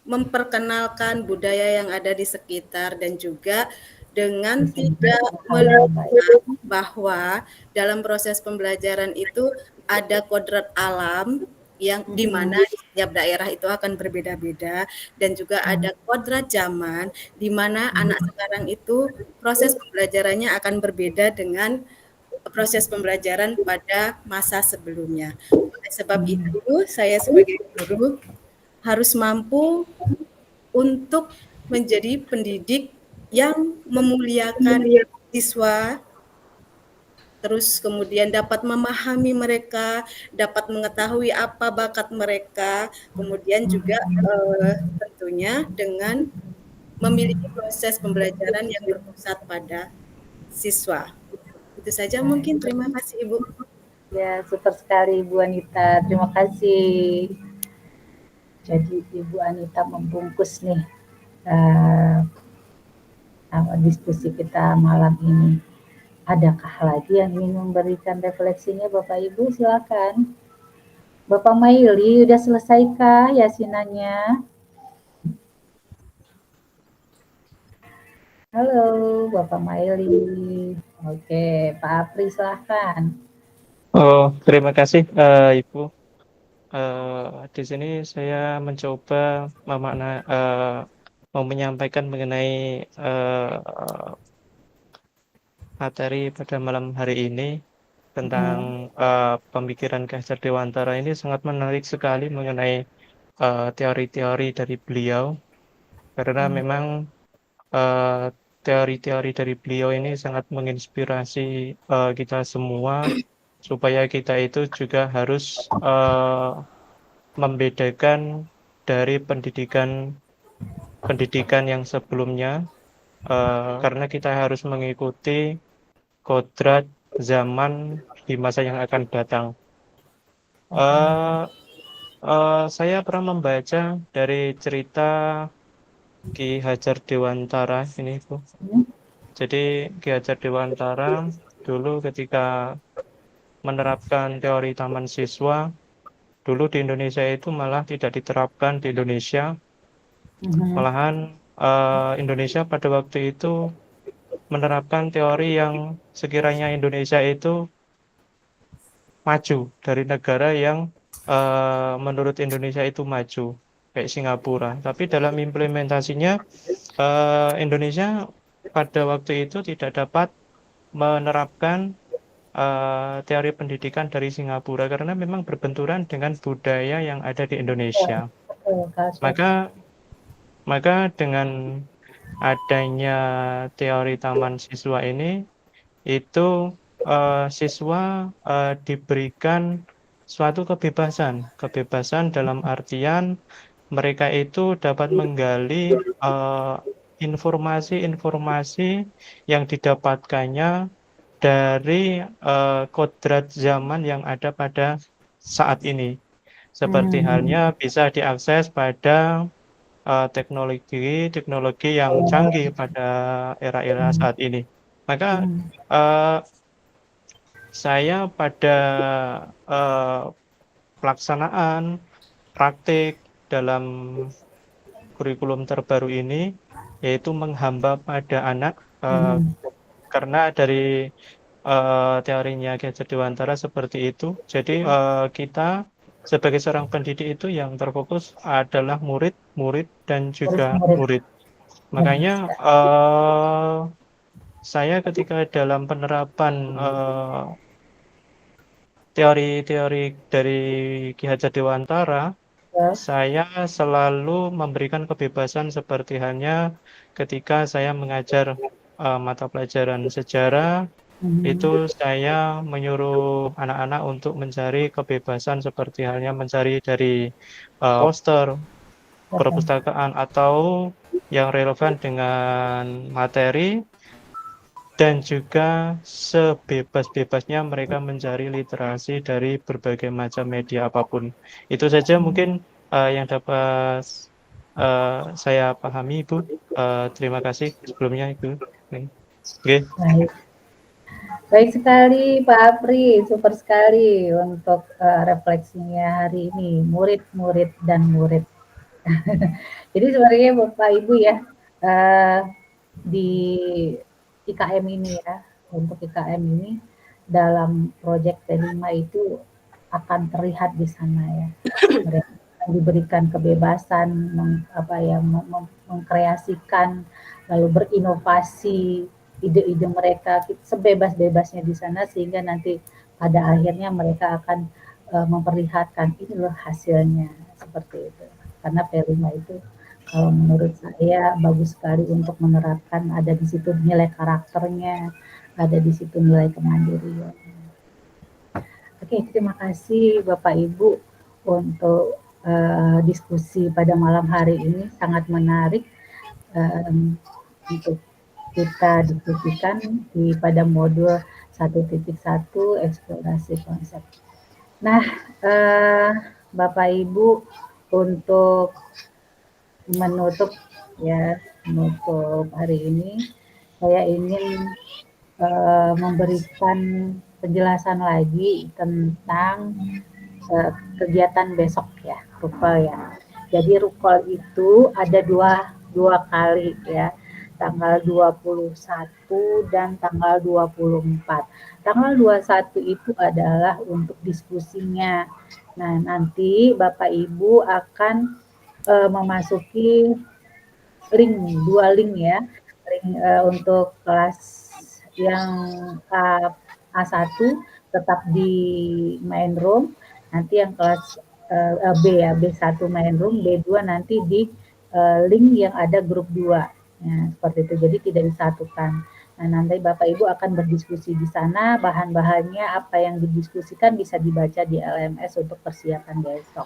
memperkenalkan budaya yang ada di sekitar, dan juga dengan tidak melupakan bahwa dalam proses pembelajaran itu ada kodrat alam yang dimana di setiap daerah itu akan berbeda-beda, dan juga ada kodrat zaman di mana anak sekarang itu proses pembelajarannya akan berbeda dengan proses pembelajaran pada masa sebelumnya. Oleh sebab itu, saya sebagai guru harus mampu untuk menjadi pendidik yang memuliakan siswa, terus kemudian dapat memahami mereka, dapat mengetahui apa bakat mereka, kemudian juga tentunya dengan memiliki proses pembelajaran yang berpusat pada siswa. Itu saja mungkin. Terima kasih Ibu. Ya, super sekali Ibu Anita. Terima kasih. Jadi Ibu Anita membungkus nih diskusi kita malam ini. Adakah lagi yang ingin memberikan refleksinya Bapak Ibu? Silakan. Bapak Maili, udah selesaikah yasinannya? Halo, Bapak Maili. Oke, Pak Apri silahkan. Oh, terima kasih Ibu. Di sini saya mencoba mau menyampaikan mengenai materi pada malam hari ini tentang pemikiran Ki Hajar Dewantara. Ini sangat menarik sekali mengenai teori-teori dari beliau, karena memang teori-teori dari beliau ini sangat menginspirasi kita semua, supaya kita itu juga harus membedakan dari pendidikan yang sebelumnya, karena kita harus mengikuti kodrat zaman di masa yang akan datang. Saya pernah membaca dari cerita Ki Hajar Dewantara ini, Bu. Jadi Ki Hajar Dewantara dulu ketika menerapkan teori taman siswa, dulu di Indonesia itu malah tidak diterapkan di Indonesia. Malahan Indonesia pada waktu itu menerapkan teori yang sekiranya Indonesia itu maju dari negara yang menurut Indonesia itu maju, kayak Singapura. Tapi dalam implementasinya Indonesia pada waktu itu tidak dapat menerapkan teori pendidikan dari Singapura, karena memang berbenturan dengan budaya yang ada di Indonesia. Maka dengan adanya teori taman siswa ini, itu siswa diberikan suatu kebebasan dalam artian mereka itu dapat menggali informasi-informasi yang didapatkannya dari kodrat zaman yang ada pada saat ini. Seperti halnya bisa diakses pada teknologi yang canggih pada era-era saat ini. Maka saya pada pelaksanaan praktik dalam kurikulum terbaru ini yaitu menghamba pada anak karena dari teorinya Ki Hajar Dewantara seperti itu. Jadi kita sebagai seorang pendidik itu yang terfokus adalah murid, dan juga murid. Makanya saya ketika dalam penerapan teori-teori dari Ki Hajar Dewantara, saya selalu memberikan kebebasan seperti halnya ketika saya mengajar mata pelajaran sejarah, itu saya menyuruh anak-anak untuk mencari kebebasan seperti halnya mencari dari poster, perpustakaan, atau yang relevan dengan materi, dan juga sebebas-bebasnya mereka mencari literasi dari berbagai macam media apapun. Itu saja mungkin yang dapat saya pahami, Ibu. Terima kasih sebelumnya, Ibu. Oke. Baik sekali Pak Apri, super sekali untuk refleksinya hari ini, murid dan murid. Jadi sebenarnya Bapak Ibu ya, di IKM ini ya, untuk IKM ini dalam proyek T5 itu akan terlihat di sana ya. Mereka akan diberikan kebebasan mengkreasikan, lalu berinovasi ide-ide mereka sebebas-bebasnya di sana, sehingga nanti pada akhirnya mereka akan memperlihatkan ini loh hasilnya seperti itu. Karena P5 itu kalau menurut saya bagus sekali untuk menerapkan, ada di situ nilai karakternya, ada di situ nilai kemandirian. Oke, terima kasih Bapak Ibu untuk diskusi pada malam hari ini, sangat menarik untuk kita diskusikan pada modul 1.1 eksplorasi konsep. Nah, Bapak Ibu, untuk menutup hari ini, saya ingin memberikan penjelasan lagi tentang kegiatan besok ya, Rukol ya. Jadi Rukol itu ada dua kali ya, tanggal 21 dan tanggal 24. Tanggal 21 itu adalah untuk diskusinya. Nah, nanti Bapak Ibu akan memasuki dua link ya, untuk kelas yang A1 tetap di main room, nanti yang kelas B ya, B1 main room, B2 nanti di link yang ada grup 2. Nah, seperti itu, jadi tidak disatukan. Nah, nanti Bapak Ibu akan berdiskusi di sana, bahan-bahannya apa yang didiskusikan bisa dibaca di LMS untuk persiapan besok.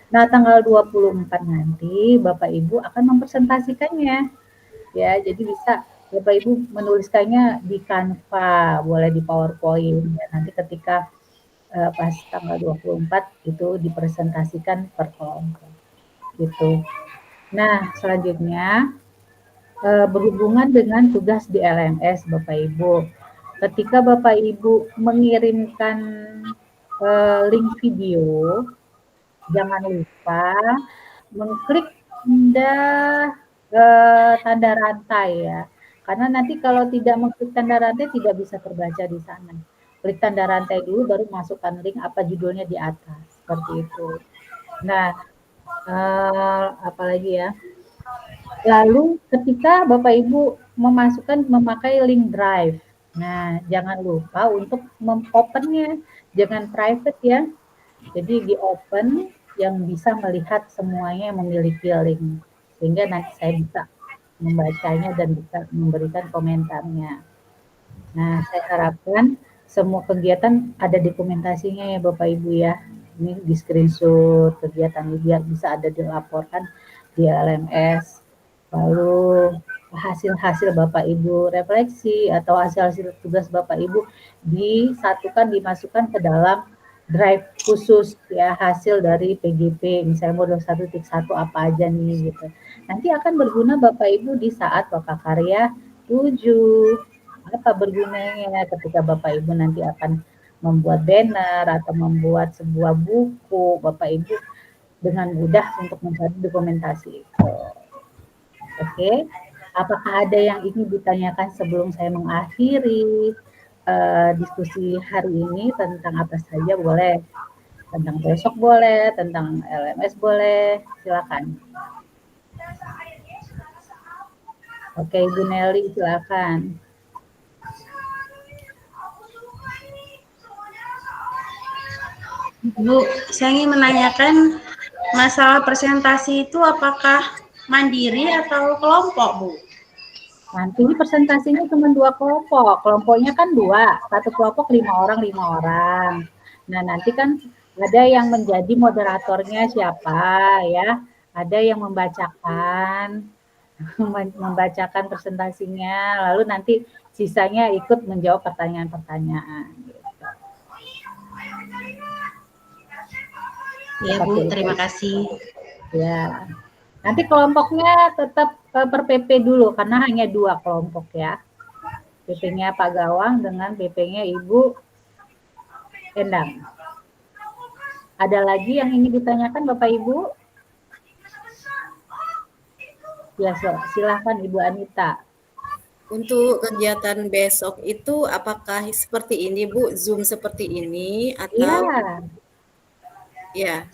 Nah, tanggal 24 nanti Bapak Ibu akan mempresentasikannya. Ya, jadi bisa Bapak Ibu menuliskannya di Canva, boleh di PowerPoint. Ya, nanti ketika pas tanggal 24 itu dipresentasikan per kelompok. Gitu. Nah, selanjutnya berhubungan dengan tugas di LMS Bapak Ibu. Ketika Bapak Ibu mengirimkan link video, jangan lupa mengklik tanda rantai ya. Karena nanti kalau tidak mengklik tanda rantai tidak bisa terbaca di sana. Klik tanda rantai dulu baru masukkan link apa judulnya di atas. Seperti itu. Nah, apalagi ya. Lalu ketika Bapak Ibu memakai link drive. Nah, jangan lupa untuk opennya, jangan private ya. Jadi di open yang bisa melihat semuanya yang memiliki link. Sehingga nanti saya bisa membacanya dan bisa memberikan komentarnya. Nah, saya harapkan semua kegiatan ada dokumentasinya ya Bapak Ibu ya. Ini di screenshot kegiatan biar bisa ada dilaporkan di LMS. Lalu hasil-hasil Bapak Ibu refleksi atau hasil-hasil tugas Bapak Ibu disatukan, dimasukkan ke dalam drive khusus ya, hasil dari PGP, misalnya modul 1.1 apa aja nih gitu. Nanti akan berguna Bapak Ibu di saat Lokakarya 7. Apa bergunanya ketika Bapak Ibu nanti akan membuat banner atau membuat sebuah buku, Bapak Ibu dengan mudah untuk mencari dokumentasi itu. Oke. Apakah ada yang ingin ditanyakan sebelum saya mengakhiri diskusi hari ini tentang apa saja boleh? Tentang besok boleh, tentang LMS boleh, silakan. Oke, Ibu Nelly silakan. Bu, saya ingin menanyakan masalah presentasi itu apakah mandiri atau kelompok, Bu? Nanti ini presentasinya cuma 2 kelompok. Kelompoknya kan 2, satu kelompok 5 orang. Nah, nanti kan ada yang menjadi moderatornya siapa ya, ada yang membacakan presentasinya, lalu nanti sisanya ikut menjawab pertanyaan-pertanyaan. Gitu. Ya Bu, terima kasih. Ya, nanti kelompoknya tetap per PP dulu karena hanya 2 kelompok ya. PP-nya Pak Gawang dengan PP-nya Ibu Endang. Ada lagi yang ingin ditanyakan Bapak Ibu? Ya, silahkan Ibu Anita. Untuk kegiatan besok itu apakah seperti ini Bu, Zoom seperti ini atau? Ya.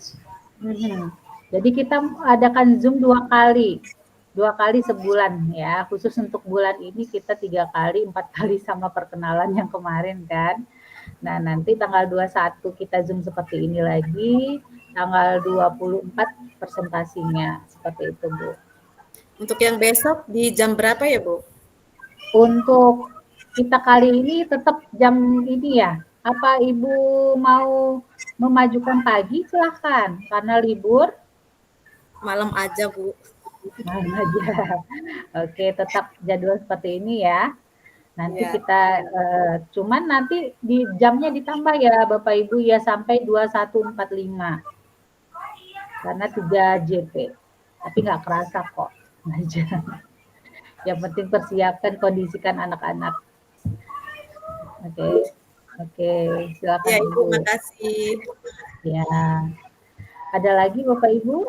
Jadi kita adakan Zoom 2 kali. 2 kali sebulan ya, khusus untuk bulan ini kita 3 kali, 4 kali sama perkenalan yang kemarin kan. Nah, nanti tanggal 21 kita Zoom seperti ini lagi, tanggal 24 presentasinya, seperti itu Bu. Untuk yang besok di jam berapa ya Bu? Untuk kita kali ini tetap jam ini ya, apa Ibu mau memajukan pagi silahkan, karena libur. Malam aja Bu. Malam aja. Oke, tetap jadwal seperti ini ya. Nanti kita, cuman nanti di jamnya ditambah ya Bapak Ibu ya sampai 21.45. Karena 3 JP. Tapi nggak kerasa kok. Yang penting persiapkan, kondisikan anak-anak. Oke, silakan ya, Ibu. Terima kasih. Ya. Ada lagi Bapak Ibu?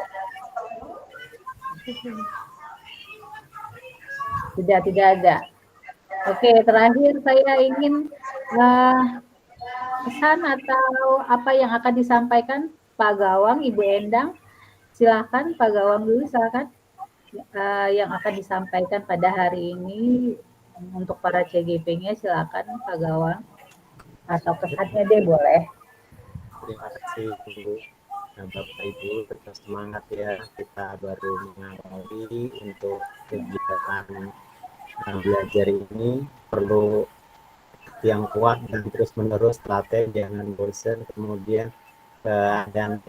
Tidak ada. Oke, terakhir saya ingin pesan atau apa yang akan disampaikan Pak Gawang, Ibu Endang. Silakan Pak Gawang dulu, silakan. Yang akan disampaikan pada hari ini untuk para CGP-nya, silakan Pak Gawang. Atau pesannya deh boleh. Terima kasih Bu. Bapak Ibu tetap semangat ya, kita baru mengawali untuk kegiatan belajar ini, perlu yang kuat dan terus menerus latih, jangan bosan, kemudian dan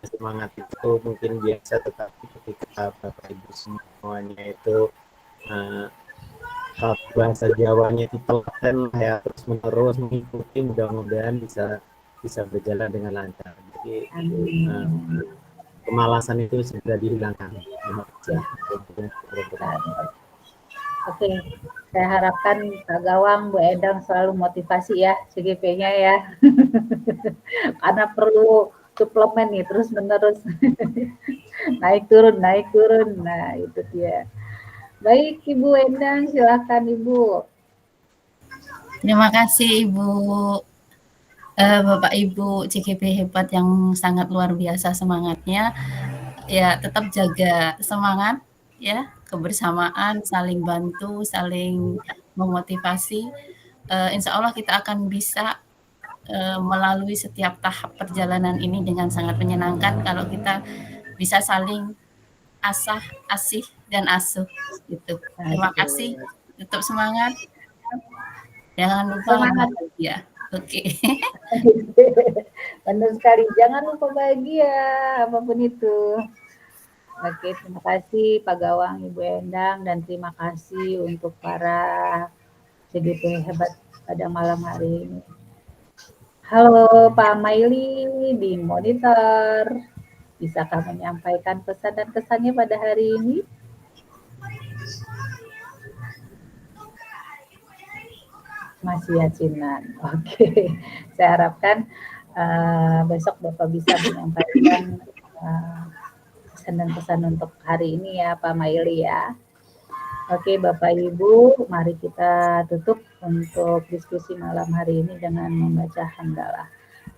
semangat itu mungkin biasa, tetapi ketika Bapak Ibu semuanya itu bahasa Jawanya ditelaten ya, terus menerus mengikuti, mudah-mudahan bisa berjalan dengan lancar. Jadi kemalasan itu sudah dihilangkan. Oke, saya harapkan Pak Gawang, Bu Endang selalu motivasi ya CGP-nya ya. Karena perlu suplemen nih terus menerus. naik turun. Nah, itu dia. Baik, Ibu Endang, silakan Ibu. Terima kasih Ibu. Bapak Ibu CGP hebat yang sangat luar biasa semangatnya. Ya, tetap jaga semangat ya, kebersamaan, saling bantu, saling memotivasi. Insya Allah kita akan bisa melalui setiap tahap perjalanan ini dengan sangat menyenangkan kalau kita bisa saling asih dan asuh gitu. Terima kasih, tetap semangat. Jangan lupa bahagia. Oke. Benar sekali, jangan lupa bahagia apapun itu. Oke, terima kasih Pak Gawang, Ibu Endang, dan terima kasih untuk para CGP hebat pada malam hari ini. Halo Pak Maili di monitor, bisakah menyampaikan pesan dan kesannya pada hari ini? Masih yacinan. Oke, saya harapkan besok Bapak bisa menyampaikan pesan dan pesan untuk hari ini ya Pak Maili ya. Oke Bapak Ibu, mari kita tutup untuk diskusi malam hari ini dengan membaca hamdalah.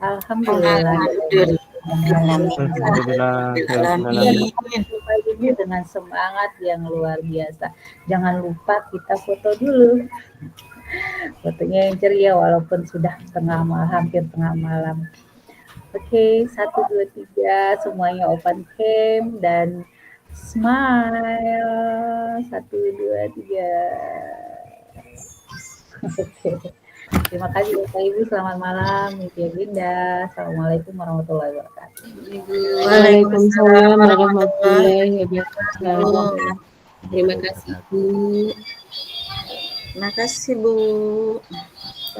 Alhamdulillah. Bapak Ibu dengan semangat yang luar biasa. Jangan lupa kita foto dulu. Fotonya yang ceria walaupun sudah hampir tengah malam. Oke, 1, 2, 3, semuanya open cam dan smile. 1, 2, 3. Oke. Terima kasih Bapak Ibu, selamat malam. Mimpi Indah. Assalamualaikum warahmatullahi wabarakatuh. Waalaikumsalam warahmatullahi wabarakatuh. Terima kasih Bu. Terima kasih Bu.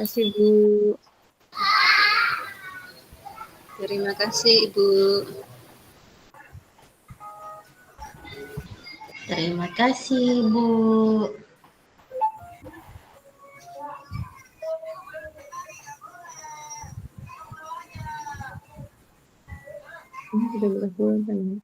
Terima kasih Bu. Terima kasih Ibu. Terima kasih Bu. Sudah berapa bulan?